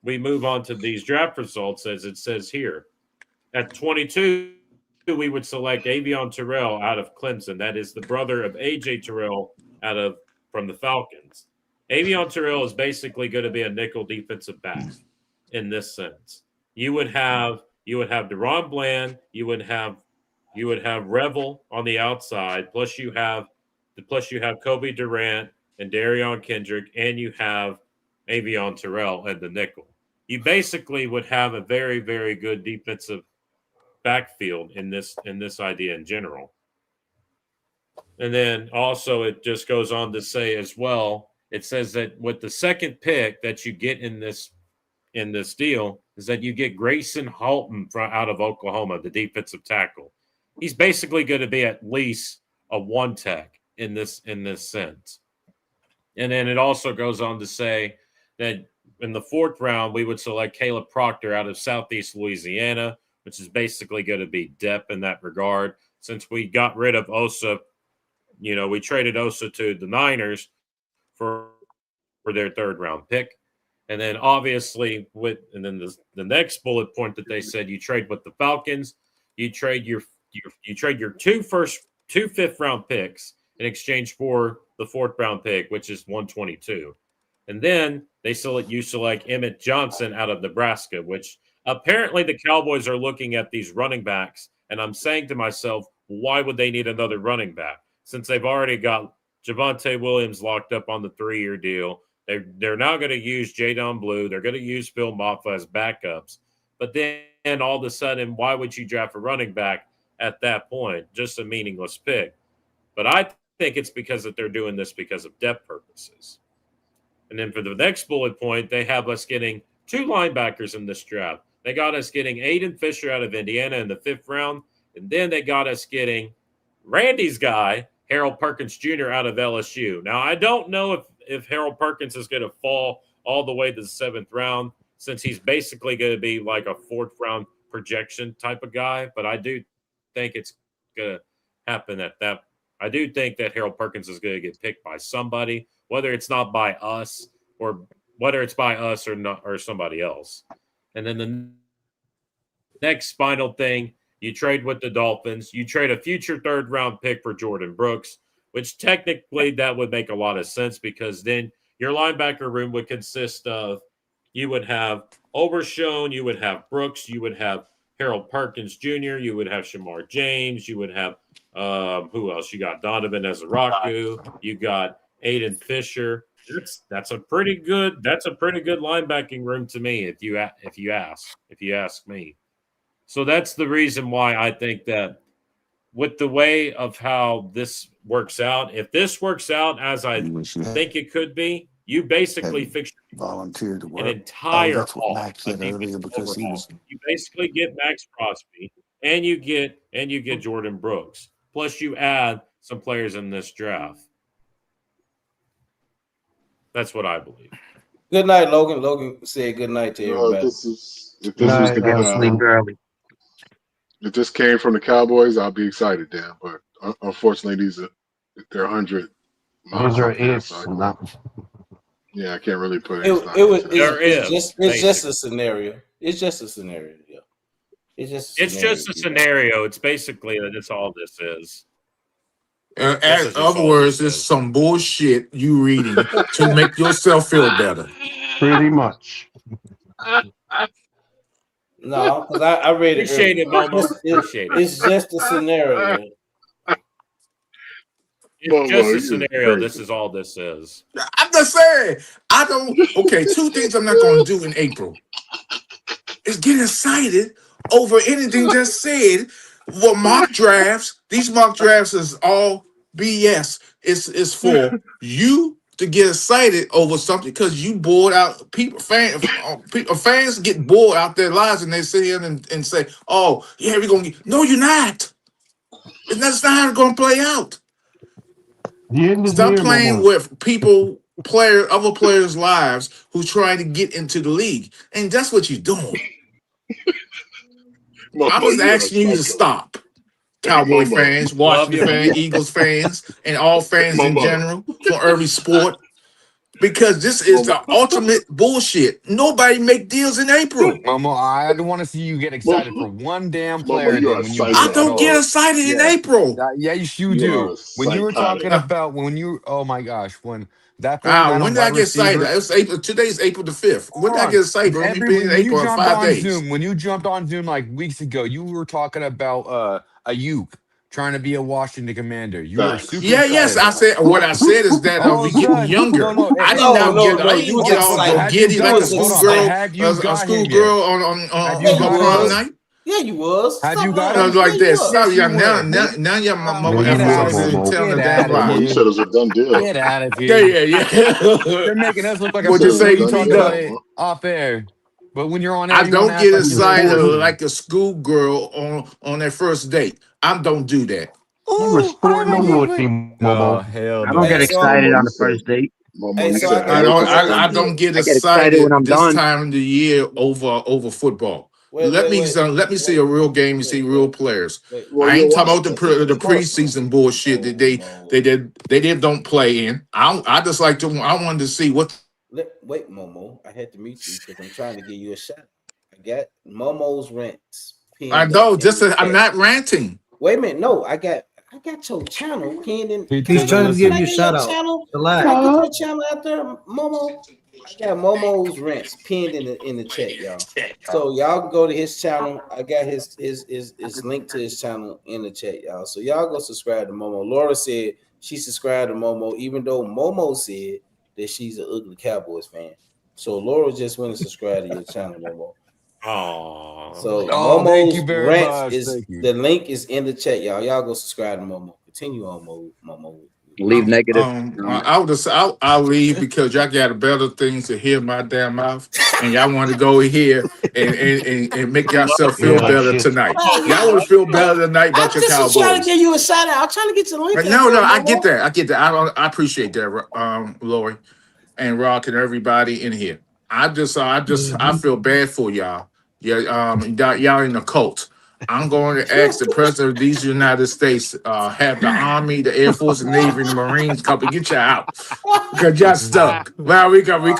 we move on to these draft results as it says here. At 22, we would select Avion Terrell out of Clemson. That is the brother of A.J. Terrell from the Falcons. Avion Terrell is basically going to be a nickel defensive back in this sense. You would have DeRon Bland, you would have Revel on the outside, plus you have Kobe Durant and Darion Kendrick, and you have Avion Terrell and the nickel. You basically would have a very, very good defensive backfield in this idea in general. And then also it just goes on to say as well, it says that with the 2nd pick that you get in this deal is that you get Grayson Halton out of Oklahoma, the defensive tackle. He's basically going to be at least a 1 tech in this sense. And then it also goes on to say that in the 4th round, we would select Caleb Proctor out of Southeast Louisiana, which is basically going to be depth in that regard. Since we got rid of Osa, we traded Osa to the Niners for their 3rd round pick. And then obviously the next bullet point that they said you trade with the Falcons, you trade your 2 5th round picks in exchange for the 4th round pick, which is 122. And then you select Emmett Johnson out of Nebraska, which apparently the Cowboys are looking at these running backs. And I'm saying to myself, why would they need another running back? Since they've already got Javonte Williams locked up on the 3-year deal. They're now going to use Jadon Blue. They're going to use Phil Maffa as backups. But then all of a sudden, why would you draft a running back at that point? Just a meaningless pick. But I think it's because that they're doing this because of depth purposes. And then for the next bullet point, they have us getting 2 linebackers in this draft. They got us getting Aiden Fisher out of Indiana in the 5th round. And then they got us getting Randy's guy, Harold Perkins Jr. out of LSU. Now, I don't know if Harold Perkins is going to fall all the way to the 7th round, since he's basically going to be like a 4th round projection type of guy. But I do think it's going to happen at that. I do think that Harold Perkins is going to get picked by somebody, whether it's not by us or whether it's by us or not, or somebody else. And then the next final thing, you trade with the Dolphins. You trade a future 3rd round pick for Jordan Brooks, which technically that would make a lot of sense, because then your linebacker room would consist of, you would have Overshown, you would have Brooks, you would have Harold Perkins Jr., you would have Shamar James, you would have who else? You got Donovan Ezaraku, you got Aiden Fisher. That's a pretty good linebacking room to me, if you ask me. So that's the reason why I think that with the way of how this works out, if this works out as I think it could be, you basically fix volunteered to work. an entire That's what haul. Max said earlier, because he was You basically get Max Crosby and you get Jordan Brooks. Plus you add some players in this draft. That's what I believe. Good night, Logan. Logan said good night to everybody. If this came from the Cowboys, I'll be excited, Dan. But unfortunately, they're 100. Those are ifs. Yeah, I can't really put it's just a scenario. It's just a scenario. Yeah. It's just a scenario. It's basically that's all this is. In other words, it's some bullshit you reading to make yourself feel better. Pretty much. No, because I read it. Appreciate it, Momo. Appreciate it. It's just a scenario. It's just a scenario. This is all this is. I'm just saying. Okay, 2 things I'm not going to do in April is get excited over anything just said. Well, mock drafts. These mock drafts is all BS. It's for you to get excited over something because you bored out. Fans get bored out their lives, and they sit here and say, "Oh, yeah, we're gonna get." No, you're not. And that's not how it's gonna play out. Stop playing with other players' lives who trying to get into the league, and that's what you're doing. I was asking you to stop. Cowboy fans, Washington fans, Eagles fans, and all fans in general for every sport. Because this is the ultimate bullshit. Nobody make deals in April. Momo, I don't want to see you get excited for one damn player. I don't get excited in April. Yeah, you do. When you were talking about oh my gosh, when that when did I get excited? It's April. Today's April the 5th. When did I get excited? We've been in April for 5 days. When you jumped on Zoom like weeks ago, you were talking about Ayuk trying to be a Washington Commander. You were super excited. Yes. I said what I said is that we getting younger. I didn't get all giddy like a schoolgirl on prom night. Yeah, you was. Have you got I was like this. Now you're my mother telling the damn lie. You said it was a done deal. Get out of here. Yeah. They're making us look like a What'd you say? You talk about it off air. But when you're on air, I don't get excited like a schoolgirl on their first date. I don't do that. You were sporting the wood team, Momo. Hell, I don't get excited on the first date. I don't get excited when I'm this done. time of the year over football. Let me see a real game and see real players. Well, I ain't yo, talking about the preseason bullshit that they don't play in. I just like to. I wanted to see what. Wait, Momo. I had to mute you because I'm trying to give you a shot. I got Momo's rants. I know. I'm not ranting. Wait a minute. No, I got your channel pinned in. He's trying to give you a shout out. Relax. Can I get your channel out there, Momo? I got Momo's rants pinned in the chat, y'all. So y'all can go to his channel. I got his link to his channel in the chat, y'all. So y'all go subscribe to Momo. Laura said she subscribed to Momo, even though Momo said that she's an ugly Cowboys fan. So Laura just went and subscribed to your channel, Momo. Oh, so thank you Momo's very rants much. the link is in the chat, y'all. Y'all go subscribe to Momo. Continue on, Momo. Leave negative. I'll leave because y'all got better things to hear my damn mouth, and y'all want to go here and make yourself feel better tonight. Y'all want to feel better tonight about your Cowboys. I'm trying to give you a shout out. I'm trying to get your link. No, I get that. I appreciate that, Lori and Rock and everybody in here. I feel bad for y'all. Yeah, y'all in the cult. I'm going to ask the president of these United States, have the Army, the Air Force, the Navy, and the Marines come and get you out because y'all stuck. Well, we got. I've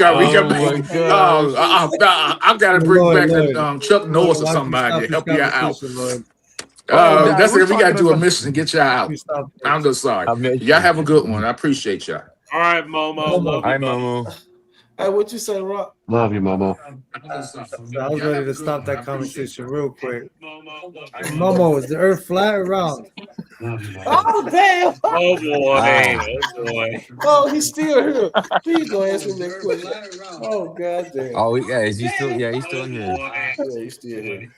got to bring back Chuck Norris or somebody to help you out. That's it. We got to do a mission and get y'all out. I'm just sorry. Y'all have a good one. I appreciate y'all. all right, Momo. Hi, Momo. Hey, what you say, Rock? Love you, Momo. So I was ready to stop that conversation real quick. Momo, is the earth flat or round? Oh, damn. Oh boy. Oh, he's still here. Please go answer that question. Oh, God damn. Oh, yeah, is he still? Yeah, he's still in here. Yeah, he's still here.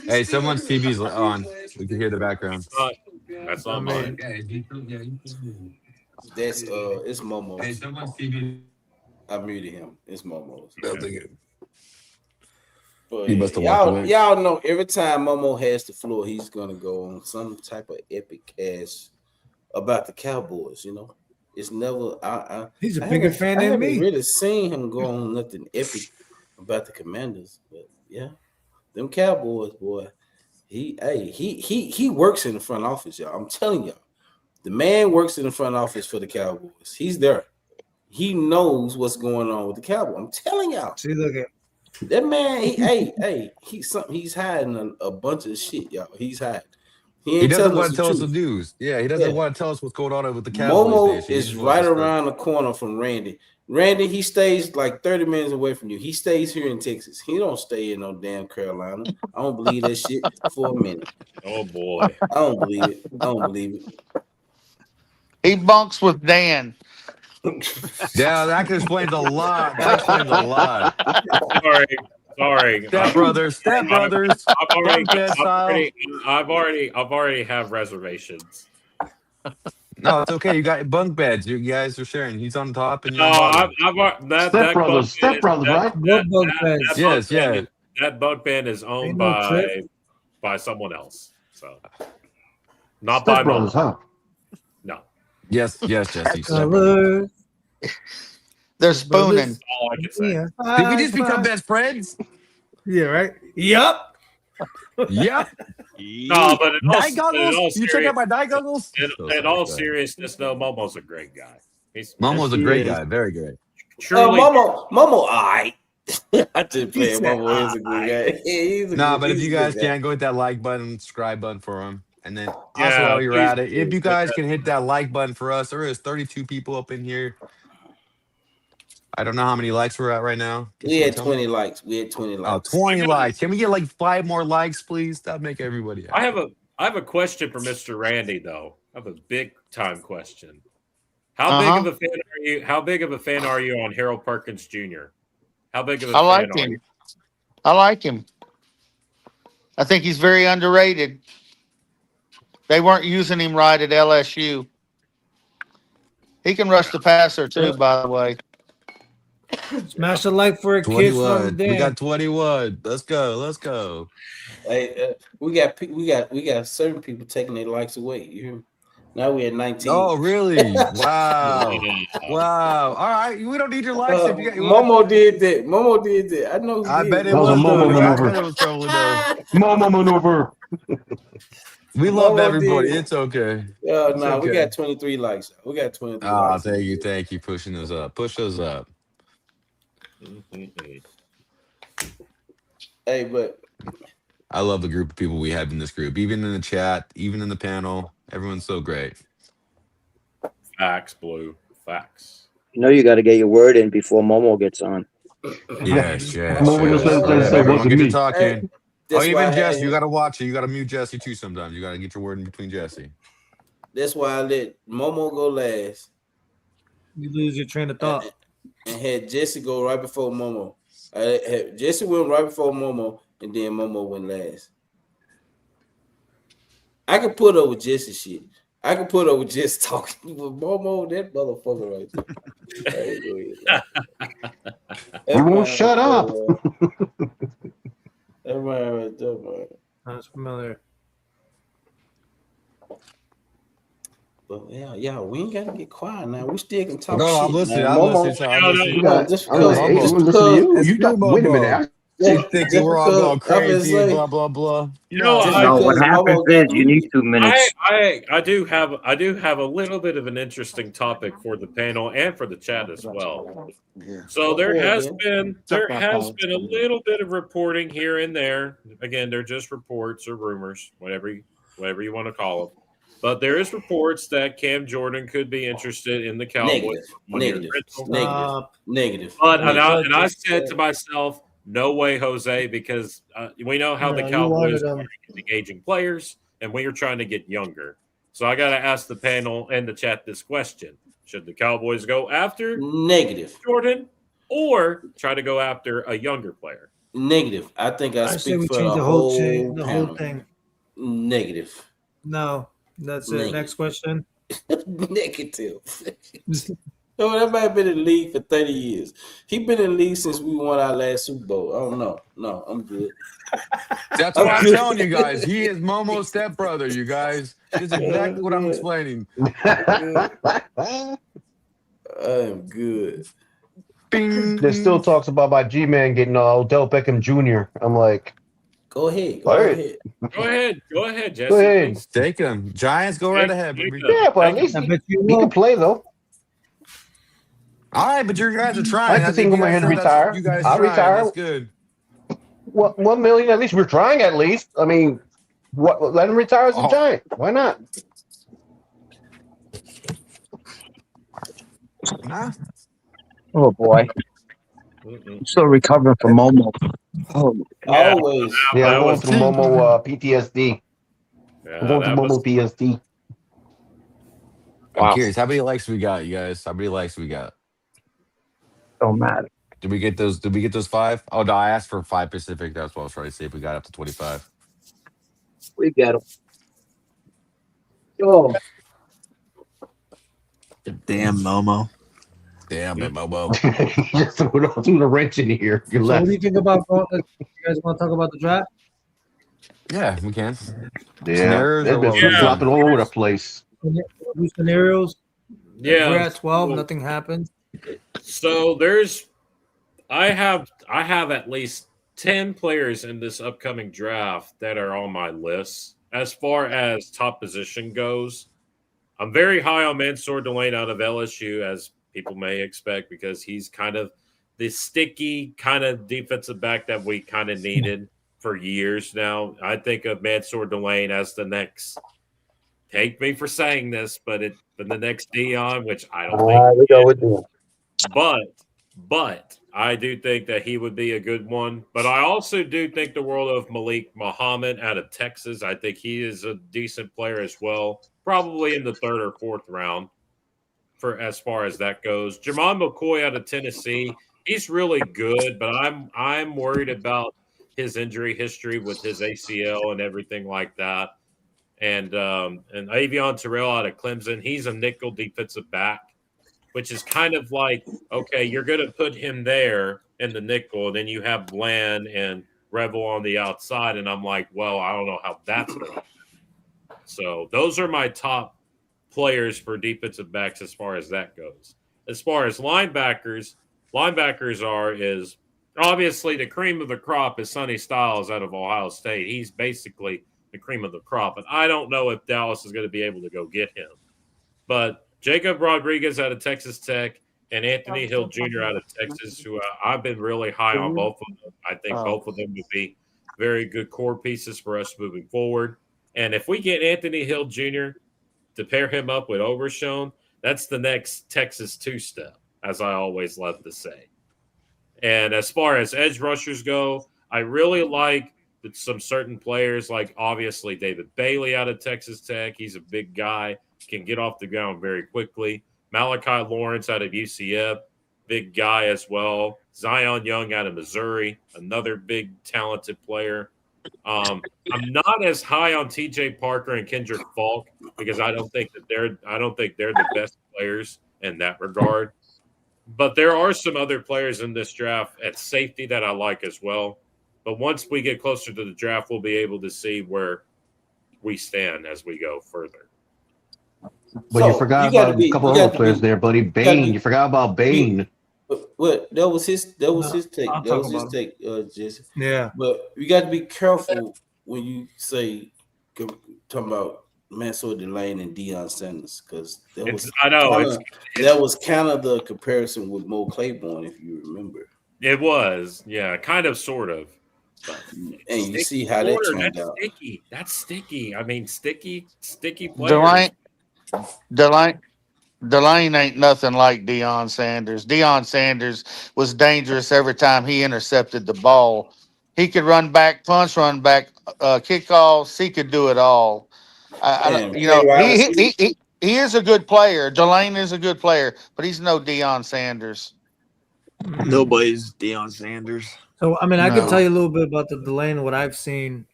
Hey, someone's TV's on. We can hear the background. That's not mine. That's it's Momo. Hey, someone's TV. I muted him. It's Momo's. But He must have walked away. y'all know every time Momo has the floor, he's gonna go on some type of epic ass about the Cowboys. You know, it's never. He's a bigger fan than me. Really seen him go on nothing epic about the Commanders, but yeah, them Cowboys, boy. He works in the front office, y'all. I'm telling y'all, the man works in the front office for the Cowboys. He's there. He knows what's going on with the Cowboys. I'm telling y'all. See, look at that man. He's hiding a bunch of shit, y'all. He's hiding. He doesn't want to tell us the news. Yeah, he doesn't want to tell us what's going on with the Cowboys. Momo is right around the corner from Randy. Randy, he stays like 30 minutes away from you. He stays here in Texas. He don't stay in no damn Carolina. I don't believe that shit for a minute. Oh boy. I don't believe it. He bunks with Dan. Yeah, that explains a lot. Sorry. Step brothers. I've already have reservations. No, it's okay. You got bunk beds. You guys are sharing. He's on top and you're Step brothers, right? Yes. That bunk bed is owned by someone else. So not Step by brothers, Momo. huh? No. Yes, Jesse. They're spooning. That's all I can say. Yeah. Did we just become best friends? Yeah, right? Yup. Yep. No, but night goggles? You check out my night goggles? In all seriousness, though, Momo's a great guy. Momo's a great guy. Very good. Momo, all right. I just play Momo is a good guy. Yeah, but if you guys can, go hit that like button, subscribe button for him. And then also Yeah, while you're please at it, do. if you guys can hit that like button for us, there is 32 people up in here. I don't know how many likes we're at right now. We had 20 likes. Oh, 20 likes. Can we get like 5 more likes, please? That'd make everybody happy. I have a question for Mr. Randy, though. I have a big time question. How big of a fan are you? How big of a fan are you on Harold Perkins Jr.? How big of a fan are you? I like him. I think he's very underrated. They weren't using him right at LSU. He can rush the passer too, by the way. Smash a like for a kid 21. from Dan. We got 21. Let's go. Hey, we got certain people taking their likes away. You hear me? Now we at 19. Oh, really? Wow. Wow. All right. We don't need your likes. If you got, Momo did that. Momo did that. I know who I did bet it. it That was a was Momo though. I maneuver. bet it was probably though. Momo maneuver. We love Momo everybody. did. It's okay. Oh, It's no, we okay. got 23 likes. We got 23 Ah, likes. thank you. Pushing those up. Push those up. Hey, but I love the group of people we have in this group, even in the chat, even in the panel. Everyone's so great. Facts, Blue. Facts. You know, you got to get your word in before Momo gets on. Yes. Momo just said, Everyone wasn't get to me. talking. Hey, Oh, that's why even I Jesse, had you him. got to watch it. You got to mute Jesse too sometimes. You got to get your word in between Jesse. That's why I let Momo go last You lose your train of thought. and had Jesse go right before Momo. I had Jesse went right before Momo, and then Momo went last. I can put up with Jesse shit. I can put up with Jesse talking with Momo. That motherfucker right there. Hey, go ahead. We won't shut up. That man right there, man. Sounds familiar. But yeah, we ain't gotta get quiet now. We still can talk No, shit. I'm listening. Man. I'm Momo, listening. I'm listening. just I was like, hey, because, we'll listen to you. It's You got, me, wait a Momo. minute. She thinking we're all going I'm gonna crazy and say, blah blah blah. You know, just No, what because happens Momo got is you need 2 minutes. I do have a little bit of an interesting topic for the panel and for the chat as well. Yeah. So Go there for it, has man. been a little bit of reporting here and there. Again, they're just reports or rumors, whatever you want to call them. But there is reports that Cam Jordan could be interested in the Cowboys. Negative. But and I said to myself, no way, Jose, because we know how the No, you wanted Cowboys are them. engaging players, and we are trying to get younger. So I got to ask the panel and the chat this question: should the Cowboys go after Negative. Jordan or try to go after a younger player? Negative. I think I I say speak we for change the the whole panel. thing. Negative. No, that's it. Negative. Next question. Negative. No, that might have been in the league for 30 years. He been in the league since we won our last Super Bowl. I don't know. No, I'm good. That's what I'm telling you guys. He is Momo's stepbrother, you guys. This is exactly what I'm explaining. I am good. Bing. There's still talks about my G-Man getting Odell Beckham Jr. I'm like, Go ahead. all right. Go ahead, Jesse. Go ahead. Please. Take him. Giants, go right ahead, baby. Yeah, but at least he can play, though. All right, but you guys are I trying. like to think you I'm going guys to said that's- retire. You guys I'll trying. retire. That's good. What, 1 million? At least we're trying. At least, I mean, let him retire as a Giant. Why not? Nah. Oh boy, I'm still recovering from Momo. Oh, Always. Yeah, I'm that going was- through Momo PTSD. I'm going through that was- Momo PTSD. I'm curious. How many likes we got, you guys? How many likes we got? don't matter. Did we get those? Did we get those 5? Oh no, I asked for 5 Pacific. That's what I was trying to see if we got up to 25. We get him. Oh, Damn, Momo. Damn it, Momo. You just threw the wrench in here. You So what left. do you think about? You guys want to talk about the draft? Yeah, we can. Yeah, Scenarios they've or been what? flip-flopping all over the place. New scenarios. Yeah. We're at 12. Nothing happened. So I have at least 10 players in this upcoming draft that are on my list. As far as top position goes, I'm very high on Mansour Delane out of LSU, as people may expect, because he's kind of the sticky kind of defensive back that we kind of needed for years now. I think of Mansour Delane as the next, take me for saying this, but the next Dion, which I don't think. we go with Dion. But I do think that he would be a good one. But I also do think the world of Malik Muhammad out of Texas. I think he is a decent player as well, probably in the 3rd or 4th round for as far as that goes. Jamon McCoy out of Tennessee, he's really good, but I'm worried about his injury history with his ACL and everything like that. And Avion Terrell out of Clemson, he's a nickel defensive back, which is kind of like, okay, you're going to put him there in the nickel, and then you have Bland and Revel on the outside, and I'm like, well, I don't know how that's going. So those are my top players for defensive backs as far as that goes. As far as linebackers is obviously the cream of the crop is Sonny Styles out of Ohio State. He's basically the cream of the crop, and I don't know if Dallas is going to be able to go get him. But Jacob Rodriguez out of Texas Tech and Anthony Hill Jr. out of Texas, who I've been really high on both of them. I think both of them would be very good core pieces for us moving forward. And if we get Anthony Hill Jr. to pair him up with Overshown, that's the next Texas two-step, as I always love to say. And as far as edge rushers go, I really like some certain players, like obviously David Bailey out of Texas Tech. He's a big guy, can get off the ground very quickly. Malachi Lawrence out of UCF, big guy as well. Zion Young out of Missouri, another big talented player. I'm not as high on TJ Parker and Kendrick Falk because I don't think they're the best players in that regard. But there are some other players in this draft at safety that I like as well. But once we get closer to the draft, we'll be able to see where we stand as we go further. But you forgot about a couple other players there, buddy. Bain. You forgot about Bain. But that was his take. That was his take, Jesse. Yeah. But you got to be careful when you say talking about Mansour Delane and Deion Sanders, because that was kind of the comparison with Mo Claiborne, if you remember. It was, yeah, kind of, sort of. But and you see how that turned out. Sticky. That's sticky. I mean, sticky players. Delane ain't nothing like Deion Sanders. Deion Sanders was dangerous every time he intercepted the ball. He could run back, punch, run back, kickoffs. He could do it all. He is a good player. Delane is a good player, but he's no Deion Sanders. Nobody's Deion Sanders. So I mean, I can tell you a little bit about the Delane, what I've seen,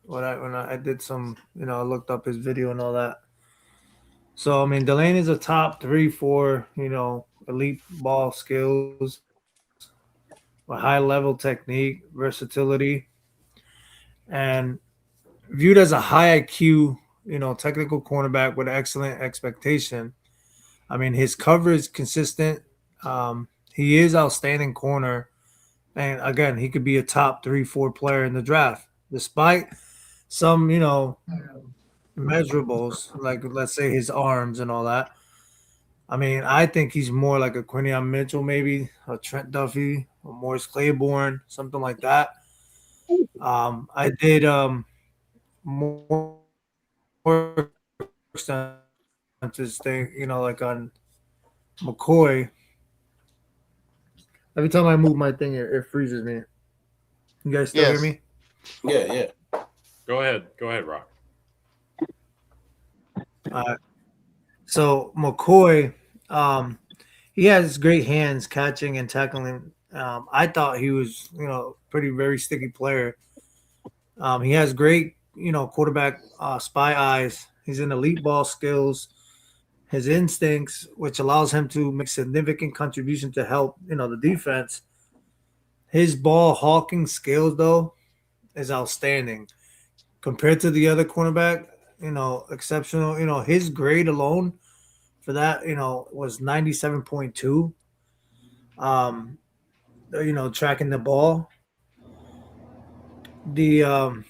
when I did some, I looked up his video and all that. So I mean, Delane is a top 3-4, elite ball skills, a high level technique, versatility, and viewed as a high IQ, technical cornerback with excellent expectation. I mean, his cover is consistent. He is outstanding corner. And again, he could be a top 3-4 player in the draft, despite some, measurables, like let's say his arms and all that. I mean, I think he's more like a Quinion Mitchell, maybe a Trent Duffy, or Morris Claiborne, something like that. I did more this thing, like on McCoy. Every time I move my thing, it freezes me. You guys still hear me? Yeah. Go ahead, Rock. So McCoy, he has great hands catching and tackling. I thought he was, very sticky player. He has great, quarterback spy eyes. He's in elite ball skills. His instincts, which allows him to make significant contribution to help, the defense. His ball hawking skills, though, is outstanding compared to the other cornerback. Exceptional. His grade alone for that, was 97.2. Tracking the ball. The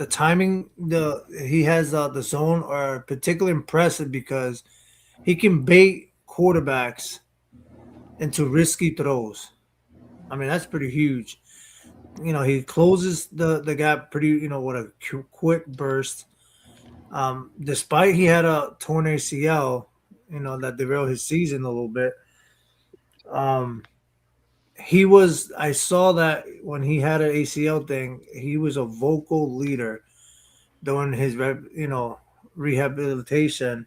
timing, he has the zone are particularly impressive because he can bait quarterbacks into risky throws. I mean, that's pretty huge. He closes the gap pretty, with a quick burst. Despite he had a torn ACL, that derailed his season a little bit. I saw that when he had an ACL thing, he was a vocal leader during his, rehabilitation.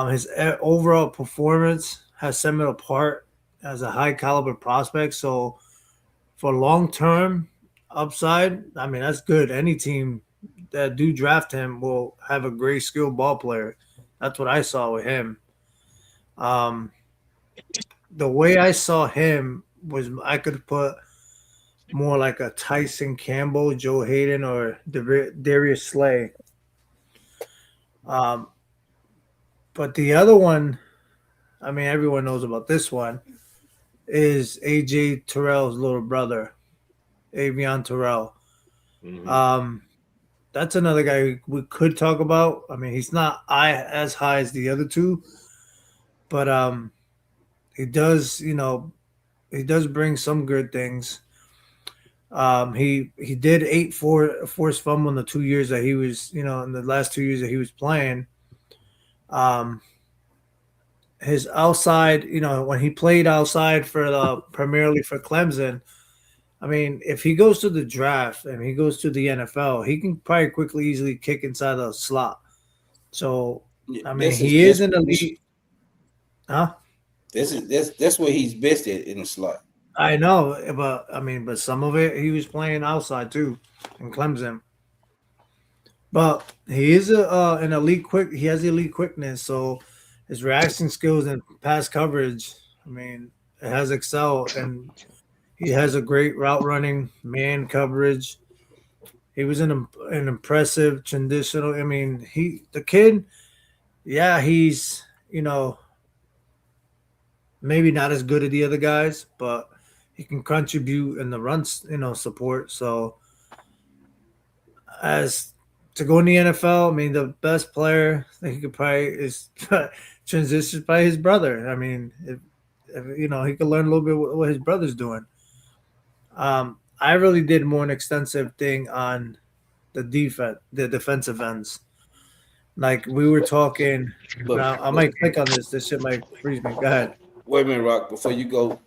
His overall performance has set him apart as a high caliber prospect. So for long-term upside, I mean, that's good. Any team that do draft him will have a great skilled ball player. That's what I saw with him. The way I saw him was I could put more like a Tyson Campbell, Joe Hayden, or Darius Slay. But the other one, I mean, everyone knows about this one, is AJ Terrell's little brother, Avion Terrell. That's another guy we could talk about. I mean, he's not as high as the other two, but he does, he does bring some good things. He did 8 forced fumble in the 2 years that he was, in the last 2 years that he was playing. His outside, when he played outside for primarily for Clemson, I mean, if he goes to the draft and he goes to the NFL, he can probably quickly, easily kick inside the slot. So, I mean, he is an elite. Huh? That's where he's best at, in the slot. I know, but some of it he was playing outside too in Clemson. But he is an elite quick. He has elite quickness, so his reaction skills and pass coverage, I mean, it has excelled, and he has a great route running, man coverage. He was an impressive traditional. I mean, the kid, yeah, he's maybe not as good as the other guys, but he can contribute in the runs, support. So as to go in the NFL, I mean, the best player that he could probably is transitioned by his brother. I mean, if he could learn a little bit what his brother's doing. I really did more an extensive thing on the defensive ends. Like we were talking. Now I might click on this. This shit might freeze me. Go ahead. Wait a minute, Rock. Before you go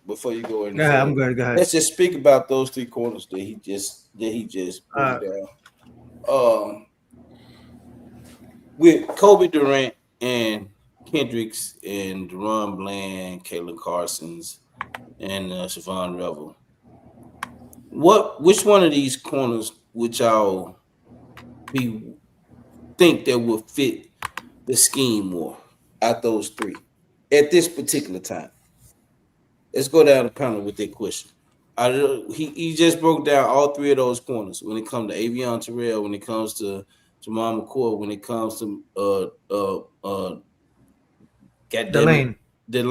in. Yeah, I'm good. Go ahead. Let's just speak about those 3 corners that he just put down. With Kobe Durant and Kendricks and Deron Bland, Caitlin Carsons, and Siobhan Revel. Which one of these corners would y'all think that would fit the scheme more out those 3 at this particular time? Let's go down the panel with that question. He just broke down all 3 of those corners when it comes to Avion Terrell, when it comes to Jamal McCoy, when it comes to Delane. Yeah.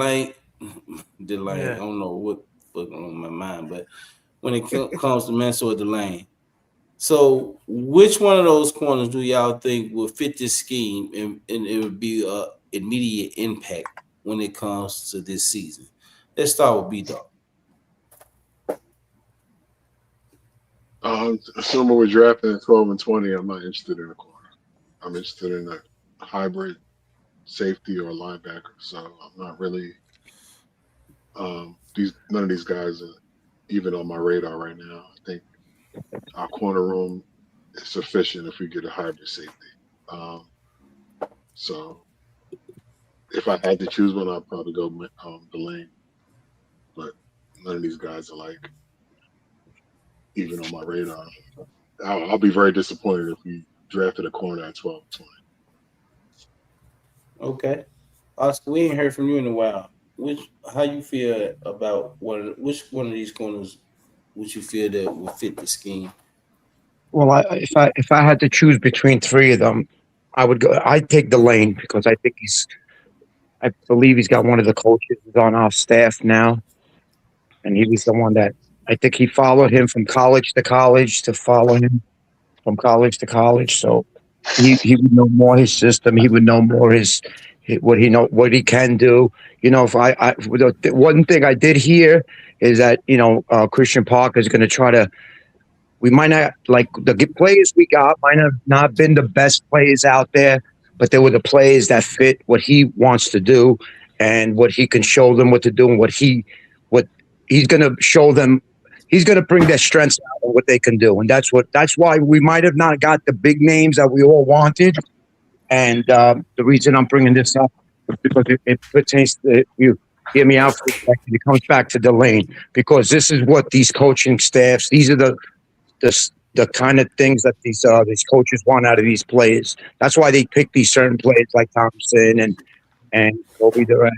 I don't know what on my mind, but when it comes to Mansour Delane. So which one of those corners do y'all think will fit this scheme and it would be an immediate impact when it comes to this season? Let's start with B-Dog. Assuming we're drafting at 12 and 20, I'm not interested in a corner. I'm interested in a hybrid safety or linebacker. So I'm not really none of these guys are even on my radar right now. I think our corner room is sufficient if we get a hybrid safety. So if I had to choose one, I'd probably go Delane. But none of these guys are like even on my radar. I'll be very disappointed if we drafted a corner at 12 and 20. Okay. Oscar, we ain't heard from you in a while. How you feel about which one of these corners would you feel that would fit the scheme? Well, if I had to choose between 3 of them, I'd take Delane because I think I believe he's got one of the coaches on our staff now, and he was the one that I think he followed him from college to college to follow him from college to college. So he would know more his system. He would know more what he can do. The one thing I did hear is that Christian Parker is going to try to. We might not like the players we got might have not been the best players out there, but they were the players that fit what he wants to do and what he can show them what to do and what he's going to show them. He's going to bring their strengths out and what they can do, and that's why we might have not got the big names that we all wanted. And the reason I'm bringing this up is because it pertains to you. Hear me out for a second. It comes back to Delane because this is what these coaching staffs. These are the kind of things that these coaches want out of these players. That's why they pick these certain players like Thompson and Kobe Durant,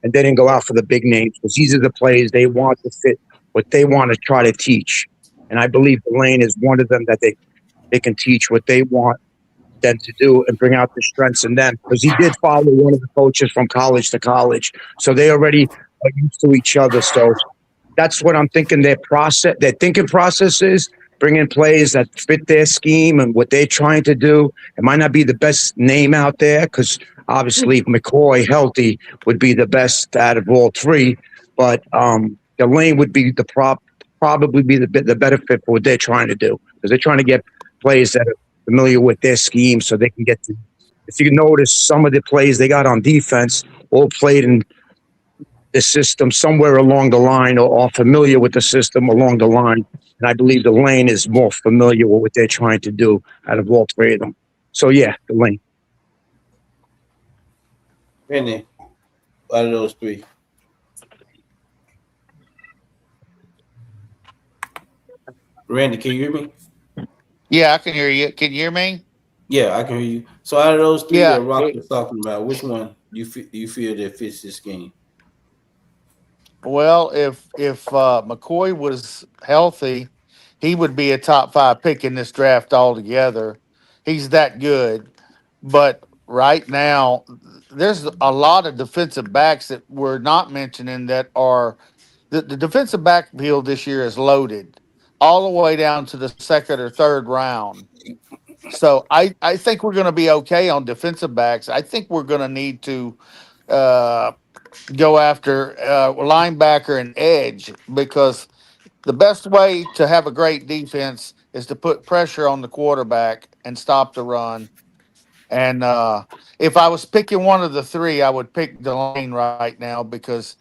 and they didn't go out for the big names because these are the players they want to fit what they want to try to teach. And I believe Delane is one of them that they can teach what they want them to do and bring out the strengths in them, because he did follow one of the coaches from college to college, so they already are used to each other. So that's what I'm thinking. Their thinking process is bringing players that fit their scheme and what they're trying to do. It might not be the best name out there because obviously McCoy healthy would be the best out of all three, but Delane would be probably be the better fit for what they're trying to do, because they're trying to get players that are familiar with their scheme so they can get to. If you notice, some of the plays they got on defense all played in the system somewhere along the line, or are familiar with the system along the line. And I believe Delane is more familiar with what they're trying to do out of all three of them. So yeah, Delane. Randy, out of those three. Randy, can you hear me? Yeah, I can hear you. Can you hear me? Yeah, I can hear you. So out of those three Yeah. that Rock was talking about, which one you feel that fits this game? Well, if McCoy was healthy, he would be a top 5 pick in this draft altogether. He's that good. But right now, there's a lot of defensive backs that we're not mentioning that are the defensive backfield this year is loaded all the way down to the second or third round. So I think we're going to be okay on defensive backs. I think we're going to need to go after linebacker and edge, because the best way to have a great defense is to put pressure on the quarterback and stop the run. And if I was picking one of the three, I would pick Delane right now, because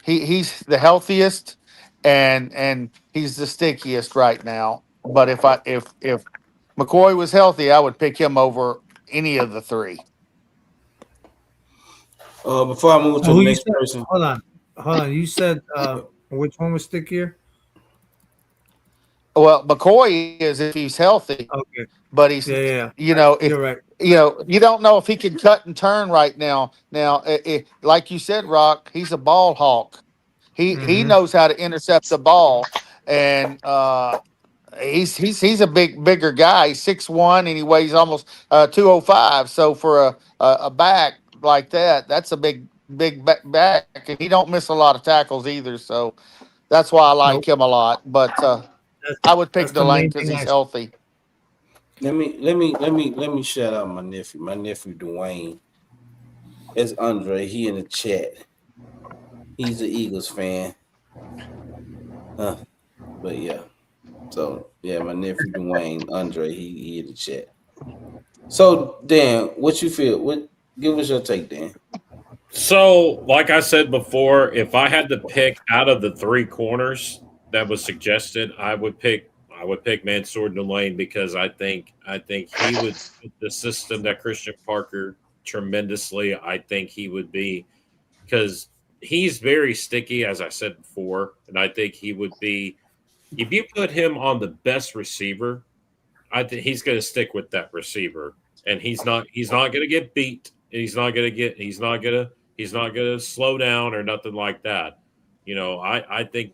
he's the healthiest and he's the stickiest right now. But if McCoy was healthy, I would pick him over any of the three. Before I move to the next person, hold on. You said which one was stickier? Well, McCoy is if he's healthy. Okay. But he's, you know, if, You're right. you know, you don't know if he can cut and turn right now. Now, like you said, Rock, he's a ball hawk. He knows how to intercept the ball, and he's a bigger guy. He's 6'1", and he weighs almost 205. So for a back like that, that's a big back, and he don't miss a lot of tackles either. So that's why I like him a lot. But I would pick Delane because he's healthy. Let me shout out my nephew Dwayne. It's Andre. He in the chat. He's an Eagles fan. But yeah. So yeah, my nephew Dwayne, Andre, he in the chat. So Dan, what you feel? Give us your take, Dan. So, like I said before, if I had to pick out of the three corners that was suggested, I would pick Mansour Delane, because I think he would fit the system that Christian Parker tremendously. I think he would be, because he's very sticky, as I said before, and I think he would be, if you put him on the best receiver, I think he's going to stick with that receiver, and he's not going to get beat. He's not going to slow down or nothing like that. You know, I think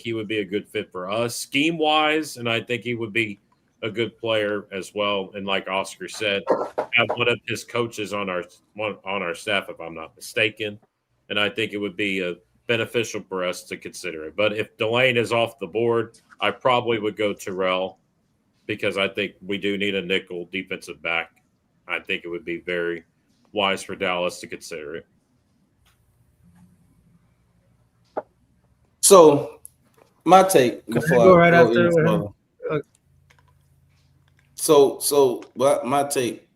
he would be a good fit for us scheme wise, and I think he would be a good player as well. And like Oscar said, have one of his coaches on our staff, if I'm not mistaken. And I think it would be beneficial for us to consider it. But if Delane is off the board, I probably would go Terrell, because I think we do need a nickel defensive back. I think it would be very wise for Dallas to consider it. So my take before go right I go after any further. So my take,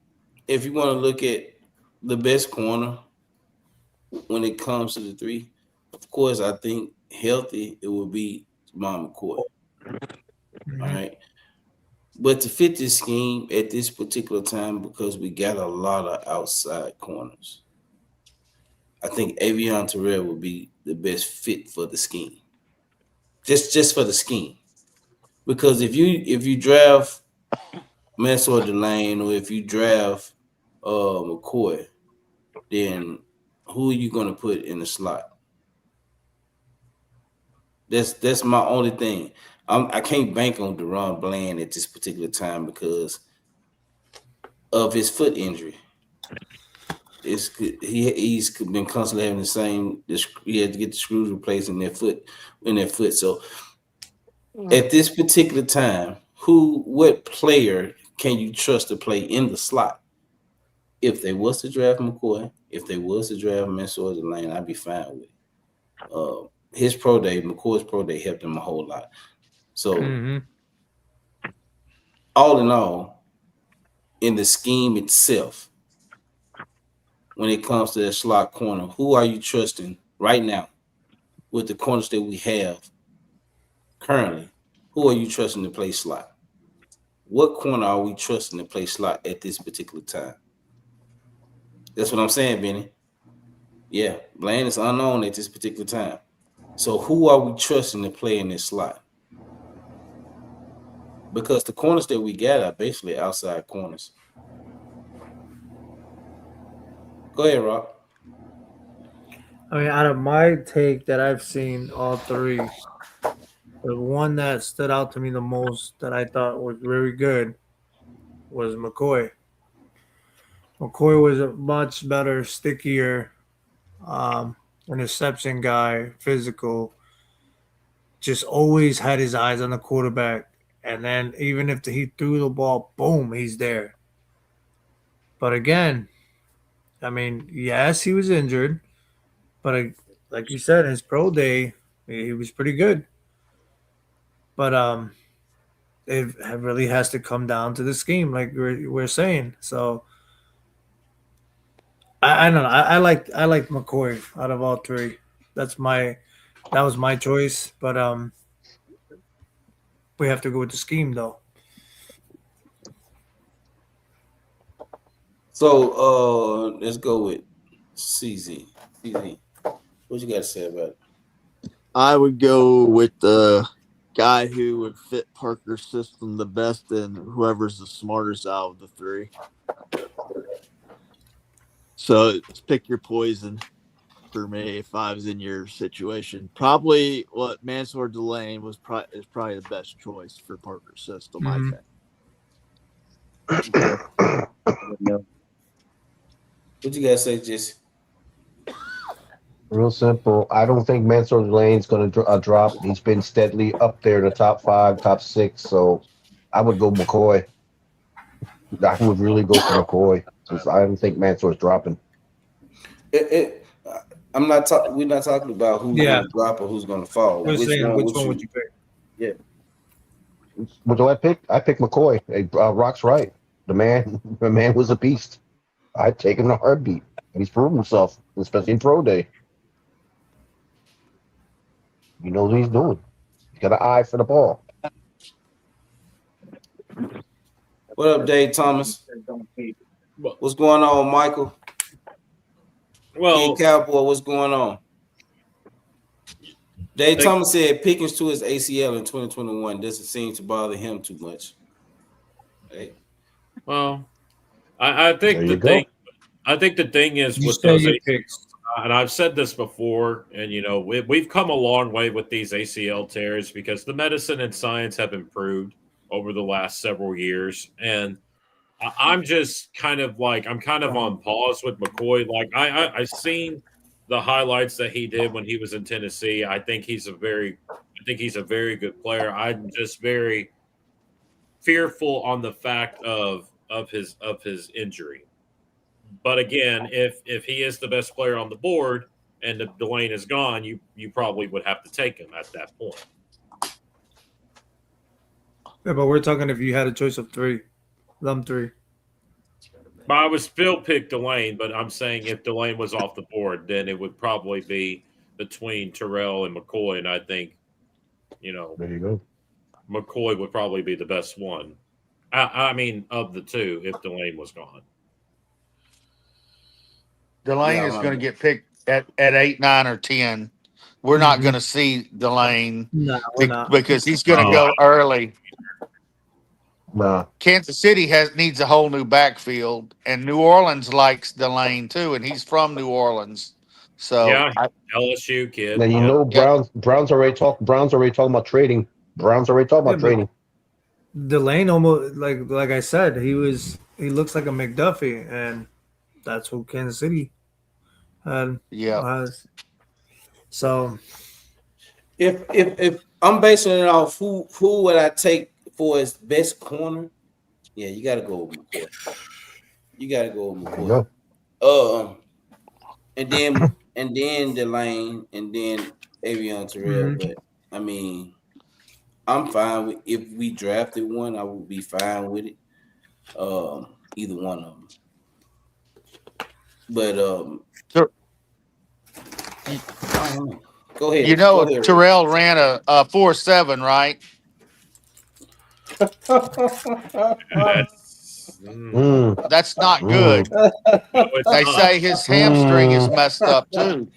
if you want to look at the best corner when it comes to the three, of course, I think healthy it would be Jamal McCoy. All right. But to fit this scheme at this particular time, because we got a lot of outside corners, I think Avion Terrell would be the best fit for the scheme. Just for the scheme. Because if you draft Mansour Delane, or if you draft McCoy, then who are you going to put in the slot? That's my only thing. I can't bank on Deron Bland at this particular time, because of his foot injury. He's been constantly having the same. He had to get the screws replaced in their foot. So at this particular time, what player can you trust to play in the slot? If they was to draft McCoy, if they was to draft Mansour Delane, I'd be fine with it. His pro day, McCoy's pro day, helped him a whole lot. So all in all, in the scheme itself, when it comes to that slot corner, who are you trusting right now with the corners that we have currently? Who are you trusting to play slot? What corner are we trusting to play slot at this particular time? That's what I'm saying, Benny. Yeah, Blaine is unknown at this particular time. So who are we trusting to play in this slot? Because the corners that we got are basically outside corners. Go ahead, Rob. I mean, out of my take that I've seen all three, the one that stood out to me the most that I thought was very good was McCoy. McCoy was a much better, stickier interception guy, physical, just always had his eyes on the quarterback. And then even if he threw the ball, boom, he's there. But again, I mean, yes, he was injured, but like you said, his pro day, he was pretty good. But it really has to come down to the scheme, like we're saying. So I don't know. I like McCoy out of all three. That was my choice. But we have to go with the scheme though. So let's go with CZ. CZ, what you got to say about it? I would go with the guy who would fit Parker's system the best and whoever's the smartest out of the three. So pick your poison for me if I was in your situation. Probably what Mansour Delane is probably the best choice for Parker's system, I think. What you guys say, Jesse? Real simple. I don't think Mansour Delane's going to drop. He's been steadily up there in the top 5, top 6. So I would go McCoy. I would really go for McCoy because I don't think Mansour's dropping. We're not talking about who's going to drop or who's going to fall. Which one would you pick? Yeah. What do I pick? I pick McCoy. Hey, Rock's right. The man was a beast. I'd take him in a heartbeat. He's proven himself, especially in pro day. He knows what he's doing. He's got an eye for the ball. What up, Dave Thomas? What's going on, Michael? Well, King Cowboy, what's going on? Dave Thomas said Pickens to his ACL in 2021 doesn't seem to bother him too much. Hey. Well, I think the thing is with those picks, and I've said this before, and we've come a long way with these ACL tears because the medicine and science have improved over the last several years, and I'm just kind of on pause with McCoy. Like I've seen the highlights that he did when he was in Tennessee. I think he's a very good player. I'm just very fearful on the fact of his injury. But again, if he is the best player on the board and the Delane is gone, you probably would have to take him at that point. Yeah, but we're talking if you had a choice of three. Them three. I would still pick Delane, but I'm saying if Delane was off the board, then it would probably be between Terrell and McCoy, and I think, there you go. McCoy would probably be the best one. I mean, of the two, if Delane was gone. Delane is going to get picked at 8, 9, or 10. We're not going to see Delane because he's going to go early. Nah. Kansas City needs a whole new backfield, and New Orleans likes Delane too, and he's from New Orleans. So yeah, LSU kid. And Browns already talking about trading. Trading. Delane almost like I said, he was he looks like a McDuffie, and that's who Kansas City had. Yeah. has. So If I'm basing it off who would I take for his best corner, yeah, you gotta go with McCoy. You gotta go with McCoy. And then Delane, and then Avion Terrell. Mhm. But I mean, I'm fine with if we drafted one, I would be fine with it. Either one of them. But Sure. I don't know. Go ahead. You know, Go ahead, Terrell ran a 4.7, right? That's not good. They say his hamstring is messed up too.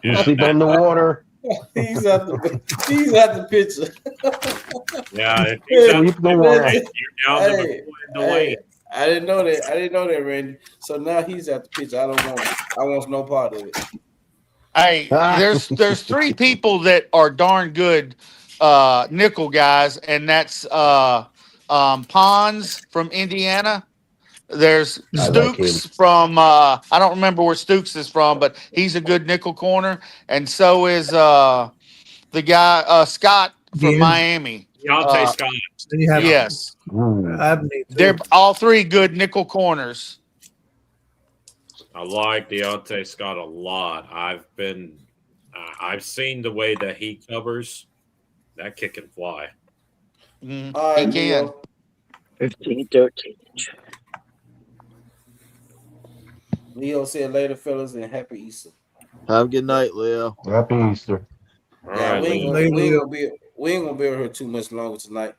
You sleep on the water. He's at the picture. Yeah, if he's out Sleep the water. you're down to Hey, the lane. I didn't know that, Randy. So now he's at the picture. I want no part of it. Hey, there's three people that are darn good nickel guys, and that's Pons from Indiana. There's I like Stooks from I don't remember where Stooks is from, but he's a good nickel corner, and so is the guy Scott from Yeah. Miami. Deontay Scott. Then you have Yes, Abney. too. they're all three good nickel corners. I like Deontay Scott a lot. I've seen the way that he covers. That kid can fly. Mm, All right, he can. Leo. 15-13. Leo said later, fellas, and happy Easter. Have a good night, Leo. Happy Easter. All Yeah, right, we ain't Leo. gonna be here too much longer tonight.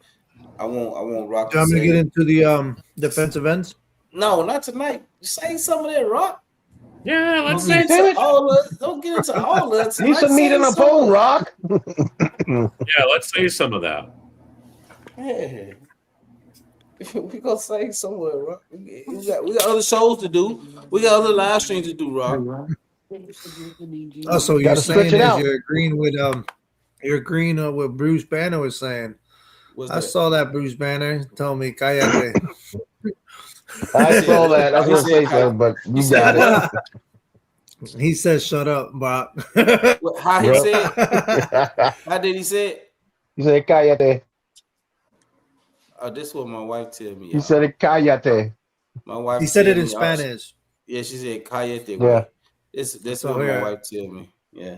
I won't rock. Do you want me to get into the defensive ends? No, not tonight. Say some of that, Rock. Yeah, let's Don't say get into all of. Don't get into all of it. Need some meat in the bone, Rock. Yeah, let's see some of that. Yeah. We gonna say somewhere, Rock. We got other shows to do. We got other live streams to do, Rock. Oh, so you're Gotta stretch saying it is out. you're agreeing with what Bruce Banner was saying. What's I that? saw that Bruce Banner told me cállate. I saw that. I was gonna say something, but you got it. He says shut up, Brock. How he Yep. said? How did he say it? He said cállate. Oh, this is what my wife tell me. He said it cállate. My wife. He said tell it in me, Spanish. Yeah, she said cállate. Yeah. That's So what my here. wife tell me. Yeah.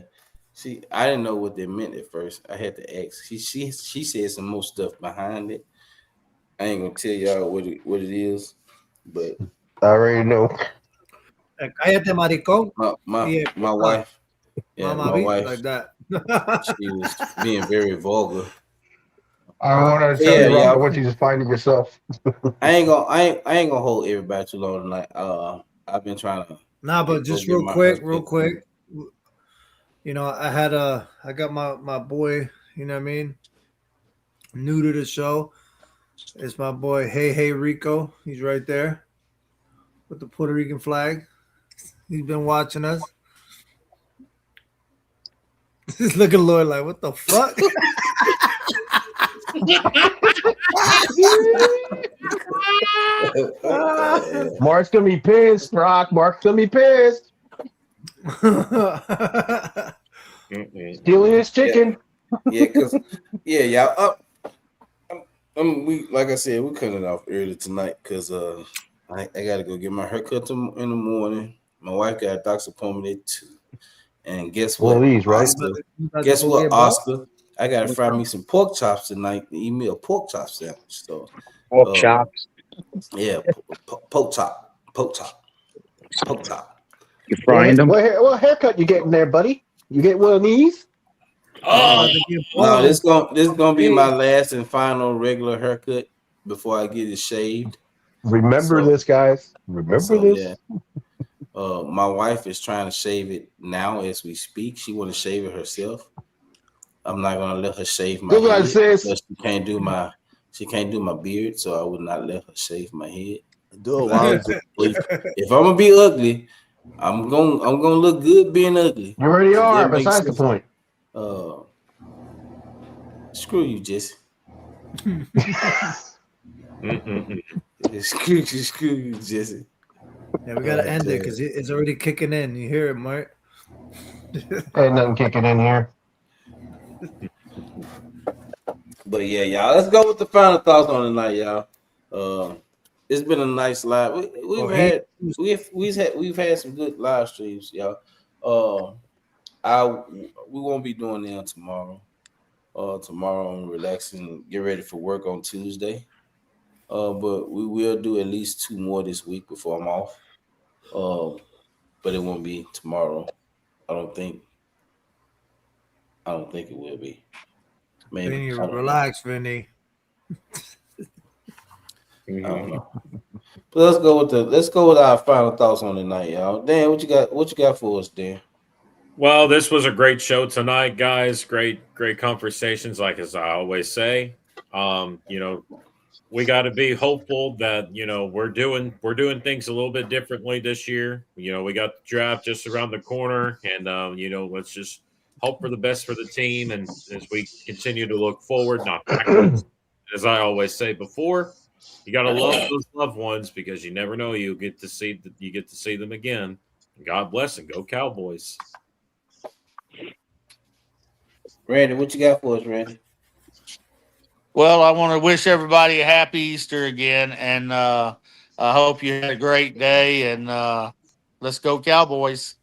I didn't know what they meant at first. I had to ask. She said some more stuff behind it. I ain't gonna tell y'all what it is, but I already know. Cállate, maricón. my Yeah. wife, yeah, Mama my beat wife, like that. she was being very vulgar. I wanted to tell Yeah, you, Rock, yeah. I want you to find it yourself. I ain't gonna hold everybody too long tonight. I've been trying to. Nah, but go just get real my quick. husband. You know, I got my boy, you know what I mean, new to the show. It's my boy Hey Rico. He's right there with the Puerto Rican flag. He's been watching us. He's looking Lloyd like, what the fuck? Mark's gonna be pissed, Rock. Mark's gonna be pissed. Stealing his chicken. Y'all. We like I said, we're cutting it off early tonight because I gotta go get my haircut in the morning. My wife got a doctor's appointment at 2. And guess what? One of these, right? Oscar, guess what, Oscar? I gotta fry me some pork chops tonight. Eat me a pork chop sandwich. So Pork chops. yeah, pork chop. You frying them? What haircut you getting there, buddy? You get one of these? No, this gonna be my last and final regular haircut before I get it shaved. Remember this, guys. Remember this. Yeah. My wife is trying to shave it now as we speak. She want to shave it herself. I'm not gonna let her shave my Look what I head. says. Because she can't do my beard, so I would not let her shave my head. Do it. If I'm gonna be ugly, I'm gonna look good being ugly. You already That are. makes Besides the sense. point. Screw you, Jesse. Excuse Jesse. Yeah, we gotta end it because it's already kicking in. You hear it, Mark? Ain't nothing kicking in here. But yeah, y'all, let's go with the final thoughts on the night, y'all. It's been a nice live. We've had some good live streams, y'all. We won't be doing them tomorrow. Tomorrow I'm relaxing, get ready for work on Tuesday. But we will do at least 2 more this week before I'm off. But it won't be tomorrow. I don't think it will be. Maybe. Vinny, relax, Vinny. I don't know. But let's go with our final thoughts on the night, y'all. Dan, what you got for us, Dan? Well, this was a great show tonight, guys. Great conversations, like as I always say. We got to be hopeful that we're doing things a little bit differently this year. We got the draft just around the corner, and let's just hope for the best for the team. And as we continue to look forward, not backwards, as I always say before, you got to love those loved ones because you never know you get to see them again. God bless and go Cowboys. Randy, what you got for us, Randy? Well, I want to wish everybody a happy Easter again, and I hope you had a great day, and let's go Cowboys.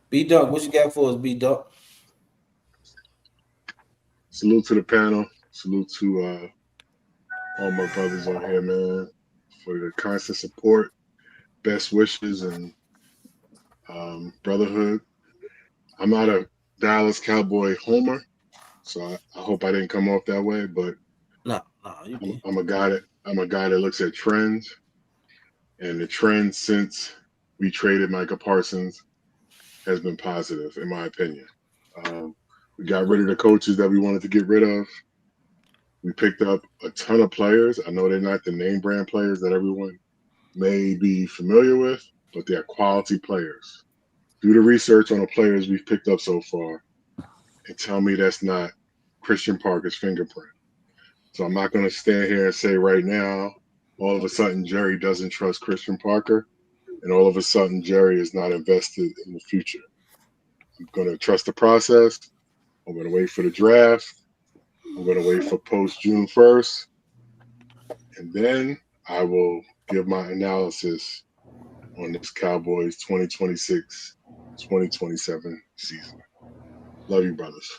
B-Dunk, what you got for us, B-Dunk? Salute to the panel. Salute to all my brothers on here, man, for the constant support, best wishes, and brotherhood. I'm not a Dallas Cowboy homer, so I hope I didn't come off that way. But I'm a guy that looks at trends, and the trend since we traded Micah Parsons has been positive, in my opinion. We got rid of the coaches that we wanted to get rid of. We picked up a ton of players. I know they're not the name brand players that everyone may be familiar with, but they're quality players. Do the research on the players we've picked up so far and tell me that's not Christian Parker's fingerprint. So I'm not going to stand here and say right now, all of a sudden Jerry doesn't trust Christian Parker, and all of a sudden Jerry is not invested in the future. I'm going to trust the process. I'm going to wait for the draft. I'm going to wait for post June 1st. And then I will give my analysis on this Cowboys 2026-2027 season. Love you, brothers.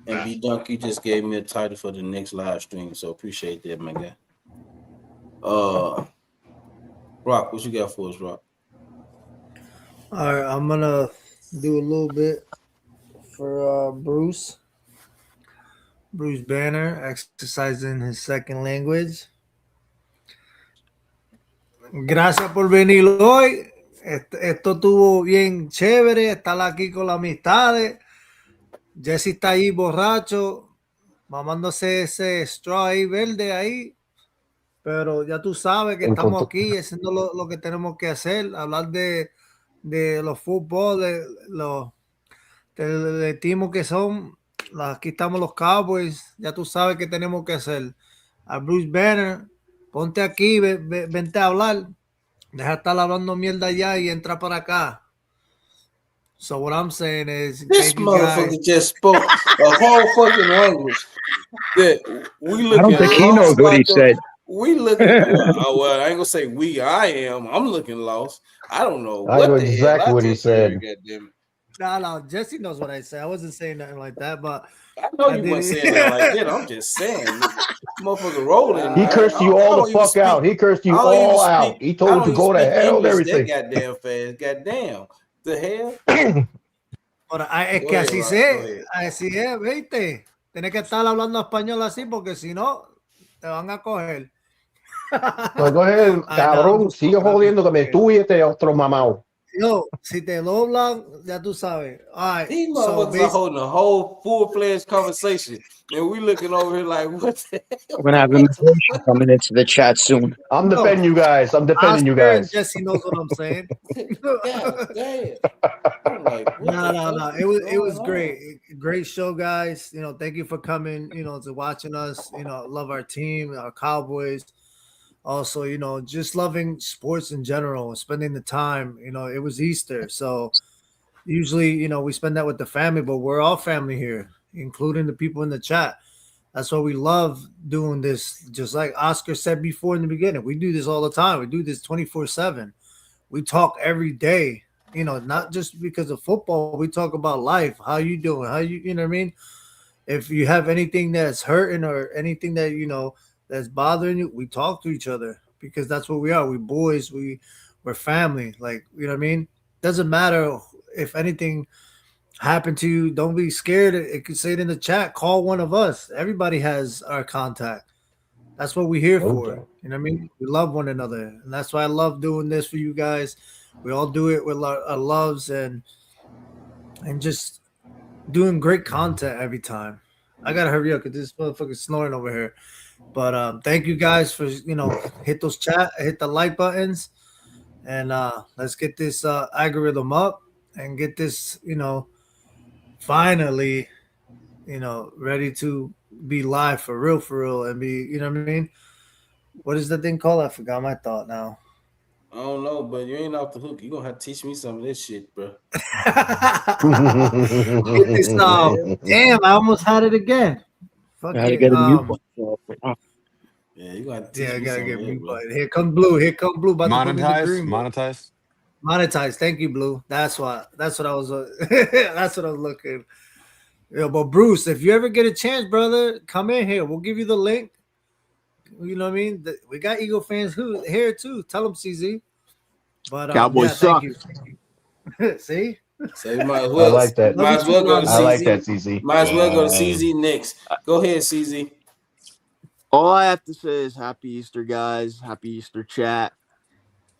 And B-Dunk, you just gave me a title for the next live stream, so appreciate that, my guy. Rock, what you got for us, Rock? All right, I'm gonna do a little bit for Bruce Banner, exercising his second language. Gracias por venir hoy. Esto estuvo bien chévere, estar aquí con las amistades. Jesse está ahí borracho, mamándose ese straw ahí verde ahí. Pero ya tú sabes que estamos aquí haciendo lo que tenemos que hacer, hablar de los fútbol, del equipo que son. Aquí estamos los Cowboys, ya tú sabes que tenemos que hacer. A Bruce Banner, ponte aquí, vente a hablar. Deja de estar hablando mierda allá y entra para acá. So what I'm saying is, this motherfucker just spoke a whole fucking language that we look I don't at. think he knows what he said. We looking. Well, I ain't gonna say we. I am. I'm looking lost. I don't know. I know exactly what he said. No, Jesse knows what I said. I wasn't saying nothing like that, but I know you weren't saying that like that. I'm just saying, motherfucker rolling. He cursed you all the fuck out. He cursed you all out. He told you to go to hell and everything. That goddamn fast. Goddamn. The hell. Ahora, es que así es, ¿viste? Tienes que estar hablando español así porque si no, te van a coger. Pues go ahead, cabrón, sigue jodiendo que me tú y este otro mamado. Yo, si te doblan, ya tú sabes. All right. These So motherfuckers are holding a whole full-fledged conversation, and we looking over here like, what the hell? We're gonna have immigration coming into the chat soon. I'm defending you guys. I'm defending you Oscar and guys. Jesse knows what I'm saying. God damn. I'm like, what the No. fuck It is was going great. Great show, guys. You know, thank you for coming, you know, to watching us. You know, love our team, our Cowboys. Also, you know, just loving sports in general, spending the time. You know, it was Easter. So usually, you know, we spend that with the family, but we're all family here, including the people in the chat. That's why we love doing this. Just like Oscar said before in the beginning, we do this all the time. We do this 24/7. We talk every day, you know, not just because of football. We talk about life. How you doing? How you know what I mean? If you have anything that's hurting or anything that, you know, that's bothering you, we talk to each other because that's what we are. We boys, we're family. Like, you know what I mean? Doesn't matter if anything happened to you, don't be scared. It could say it in the chat. Call one of us. Everybody has our contact. That's what we're here for. You know what I mean? We love one another, and that's why I love doing this for you guys. We all do it with our loves and just doing great content every time. I gotta hurry up because this motherfucker's snoring over here. But thank you guys for, you know, hit the like buttons, and let's get this algorithm up and get this, you know, finally, you know, ready to be live for real, and be, you know what I mean? What is the thing called? I forgot my thought now. I don't know, but you ain't off the hook. You're gonna have to teach me some of this shit, bro. Get this, damn, I almost had it again. Fuck Gotta it. get a mute button. Yeah, you gotta teach Yeah, I me gotta some get of me. it, bro. Here comes Blue. About to put me in the green. Monetize. Thank you, Blue. That's what I was. That's what I was looking. Yeah, but Bruce, if you ever get a chance, brother, come in here. We'll give you the link. You know what I mean? We got Eagle fans who here too. Tell them, CZ. But Cowboys suck. Thank you. See? So you might as well. I like that. Might as well go to CZ. I like that, CZ. Might as well go to CZ next. Go ahead, CZ. All I have to say is happy Easter, guys. Happy Easter, chat.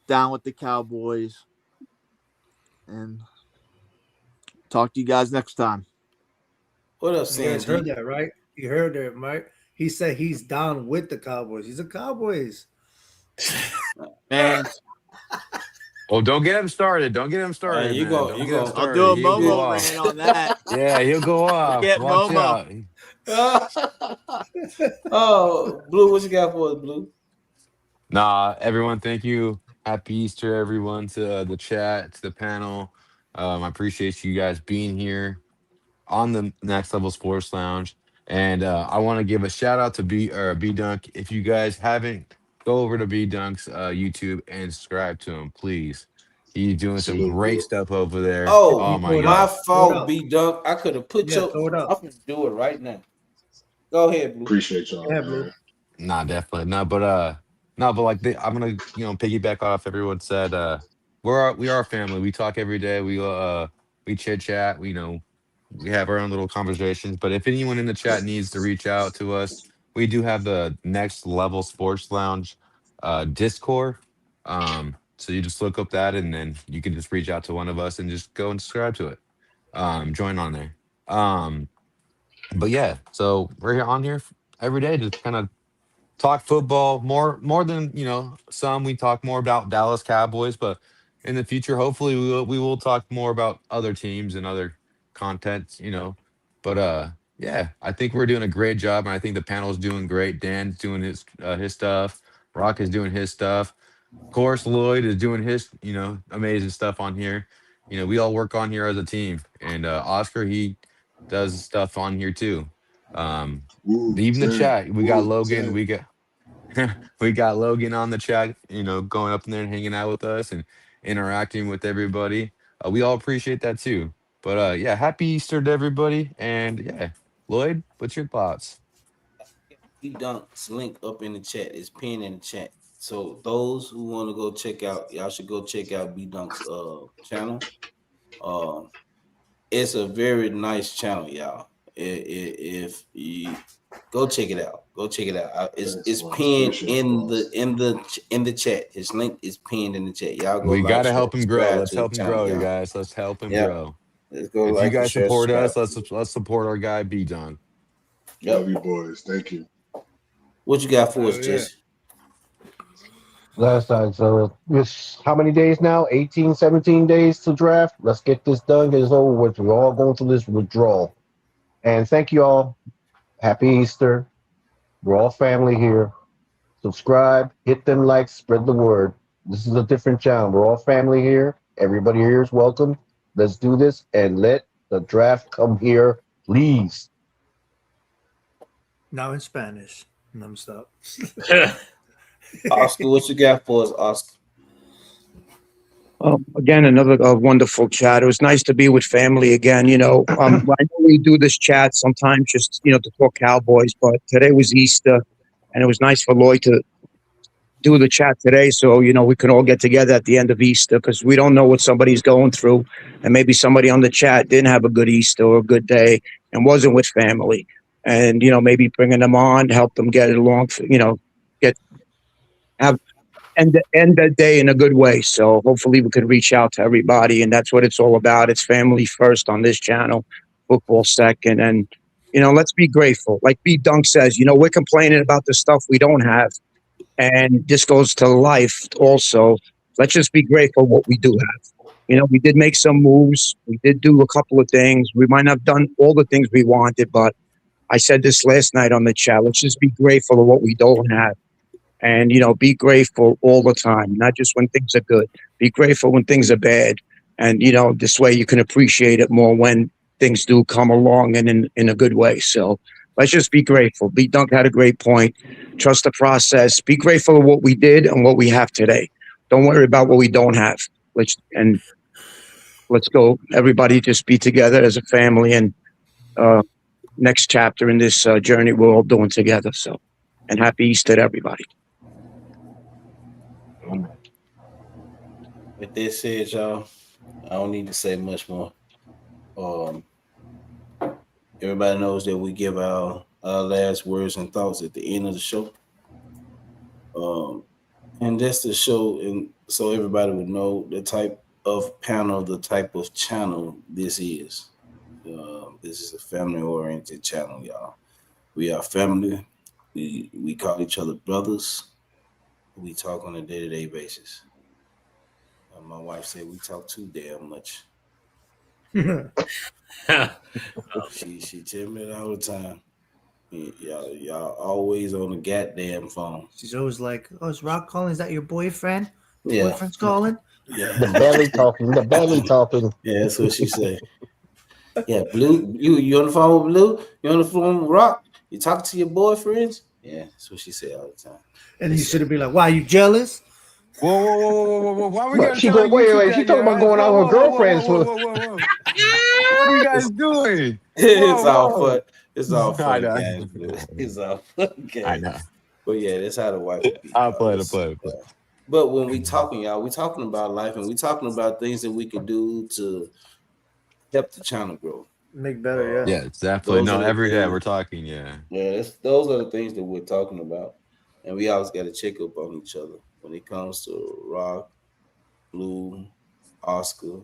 Down with the Cowboys. And talk to you guys next time. What up, You guys Sandy? heard that, right? You heard that, right? He said he's down with the Cowboys. He's a Cowboys. Man. Oh, don't get him started. Don't get him started. You man. go. Don't You get him go. started. I'll do a He'll go Momo off. rant on that. Yeah, he'll go off. Get Watch Momo. out. Oh, Blue, what you got for us, Blue? Nah, everyone, thank you. Happy Easter, everyone, to the chat, to the panel. I appreciate you guys being here on the Next Level Sports Lounge. And I want to give a shout out to B Dunk. If you guys haven't, go over to B Dunk's YouTube and subscribe to him, please. He's doing some great stuff over there. Oh, my my God. fault, B Dunk. I could have put Yeah, throw it I'm up. gonna do it right now. Go ahead, Blue. Appreciate y'all. Yeah, man. Blue. Nah, definitely. No, but like I'm gonna, piggyback off everyone said. We are a family. We talk every day. We chit chat. We have our own little conversations. But if anyone in the chat needs to reach out to us, we do have the Next Level Sports Lounge Discord. So you just look up that, and then you can just reach out to one of us and just go and subscribe to it. Join on there. But yeah, so we're on here every day to kind of talk football more than some. We talk more about Dallas Cowboys, but in the future, hopefully, we will talk more about other teams and other content. But yeah, I think we're doing a great job, and I think the panel is doing great. Dan's doing his stuff. Rock is doing his stuff. Of course, Lloyd is doing his amazing stuff on here. We all work on here as a team, and Oscar, he does stuff on here too. Even the chat, we got Logan, we got Logan on the chat, going up in there and hanging out with us and interacting with everybody. We all appreciate that too. But yeah, happy Easter to everybody. And yeah, Lloyd, what's your thoughts? B Dunk's link up in the chat. It's pinned in the chat. So those who want to go check out, y'all should go check out B Dunk's channel. It's a very nice channel, y'all. If you go check it out, it's pinned in the chat. His link is pinned in the chat. Y'all go. We like, gotta share, help him grow. subscribe Let's to the help him channel, grow, you y'all. guys. Let's help him Yep. grow. Let's go. If like you guys and share, support us, subscribe. let's support our guy B John. Love you boys. Thank you. What you got for us, yeah. Jesse? Last time, so it's how many days now? 18, 17 days to draft. Let's get this done, get this over with. We're all going through this withdrawal. And thank you all. Happy Easter. We're all family here. Subscribe, hit them likes, spread the word. This is a different channel. We're all family here. Everybody here is welcome. Let's do this and let the draft come here, please. Now in Spanish. And I'm stop. Oscar, what you got for us, Oscar? Again, another wonderful chat. It was nice to be with family again. I know we do this chat sometimes just, to talk Cowboys, but today was Easter, and it was nice for Lloyd to do the chat today. So, we can all get together at the end of Easter because we don't know what somebody's going through. And maybe somebody on the chat didn't have a good Easter or a good day and wasn't with family. And, maybe bringing them on, help them get it along, end the day in a good way. So hopefully we can reach out to everybody, and that's what it's all about. It's family first on this channel, football second, and let's be grateful. Like B Dunk says, we're complaining about the stuff we don't have, and this goes to life also. Let's just be grateful what we do have. We did make some moves. We did do a couple of things. We might not have done all the things we wanted, but I said this last night on the chat. Let's just be grateful of what we don't have. And, be grateful all the time, not just when things are good. Be grateful when things are bad. And, this way you can appreciate it more when things do come along and in a good way. So let's just be grateful. B Dunk had a great point. Trust the process. Be grateful of what we did and what we have today. Don't worry about what we don't have. Let's go. Everybody just be together as a family. And next chapter in this journey we're all doing together. So, and happy Easter to everybody. With that said, y'all, I don't need to say much more. Everybody knows that we give our last words and thoughts at the end of the show. And that's the show, and so everybody would know the type of panel, the type of channel this is. This is a family-oriented channel, y'all. We are family. We call each other brothers. We talk on a day-to-day basis. My wife said we talk too damn much. she tell me that all the time. Y'all always on the goddamn phone. She's always like, "Oh, is Rock calling? Is that your boyfriend? Yeah. Boyfriend's calling?" Yeah. The belly talking. Yeah, that's what she said. Yeah, Blue, you on the phone with Blue? You on the phone with Rock? You talk to your boyfriends? Yeah, that's what she said all the time. And you should have been like, "Why, you jealous?" Whoa. Why we gotta She tell go, you wait. She talking about going out with her girlfriends. Whoa. What are you guys doing? It's all Whoa. fun. It's all fun, I games, Blue. It's all fun, games. I know. But yeah, that's how the wife would be. I'll play. But when we talking, y'all, we talking about life, and we talking about things that we can do to help the channel grow. Make better, Yeah, it's definitely Those are the every day things. we're talking. Yeah. Yeah, those are the things that we're talking about, and we always got to check up on each other when it comes to Rock, Blue, Oscar.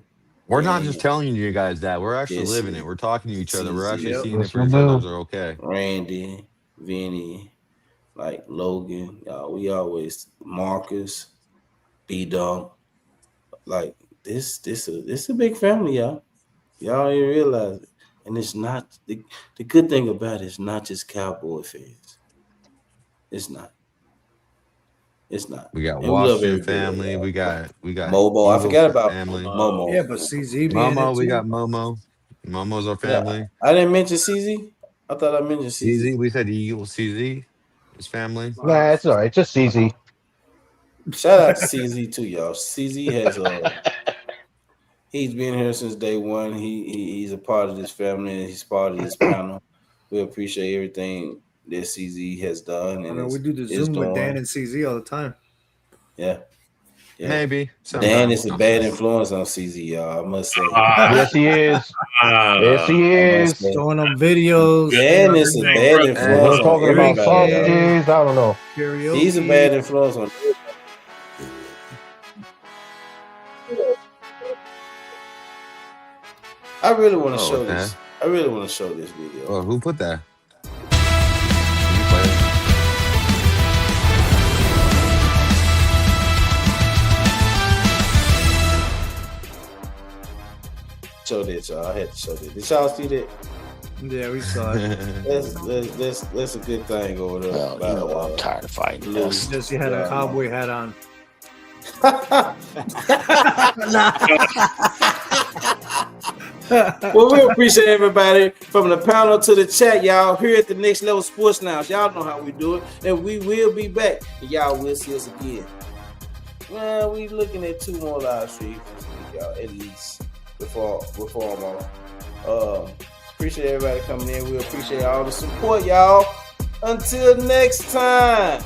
We're not just telling you guys that. We're actually Jesse, living it. We're talking to each other. We're actually Yep. seeing if each others are okay. Randy, Vinny, like Logan, y'all. We always Marcus, B Dunk. Like this a big family, y'all. Y'all ain't realize it. And it's not the good thing about it's not just Cowboy fans. It's not. We got And we love Washington everybody, family. y'all. We got Momo. I Eagles forgot about family. Momo. Yeah, but CZ be in Momo, it we too. got Momo. Momo's our family. I didn't mention CZ. I thought I mentioned CZ. CZ, we said Eagles, CZ, his family. Nah, it's all right. Just easy. Shout out to CZ too, y'all. CZ has he's been here since day one. He's a part of this family and he's part of this panel. We appreciate everything that CZ has done. I And know we do the is Zoom with Dan doing. and CZ all the time. Yeah. Yeah. Maybe. Dan is a bad influence on CZ, y'all. I must say. Yes, he is. Yes, he is. Showing them videos. Dan is a bad influence We're on talking about everybody. y'all. sausages. I don't know. Karaoke. He's a bad influence on everybody. I really want to show this. I really want to show this video. Oh, who put that? Show this, y'all. I had to show this. Did y'all see that? Yeah, we saw it. That's a good thing over there. Well, you know, I'm tired of fighting this. Just you had a cowboy hat on. Well, we appreciate everybody from the panel to the chat, y'all. Here at the Next Level Sports Lounge, y'all know how we do it, and we will be back. And y'all will see us again. Well, we looking at 2 more live streams this week, y'all, at least before I'm on. Appreciate everybody coming in. We appreciate all the support, y'all. Until next time.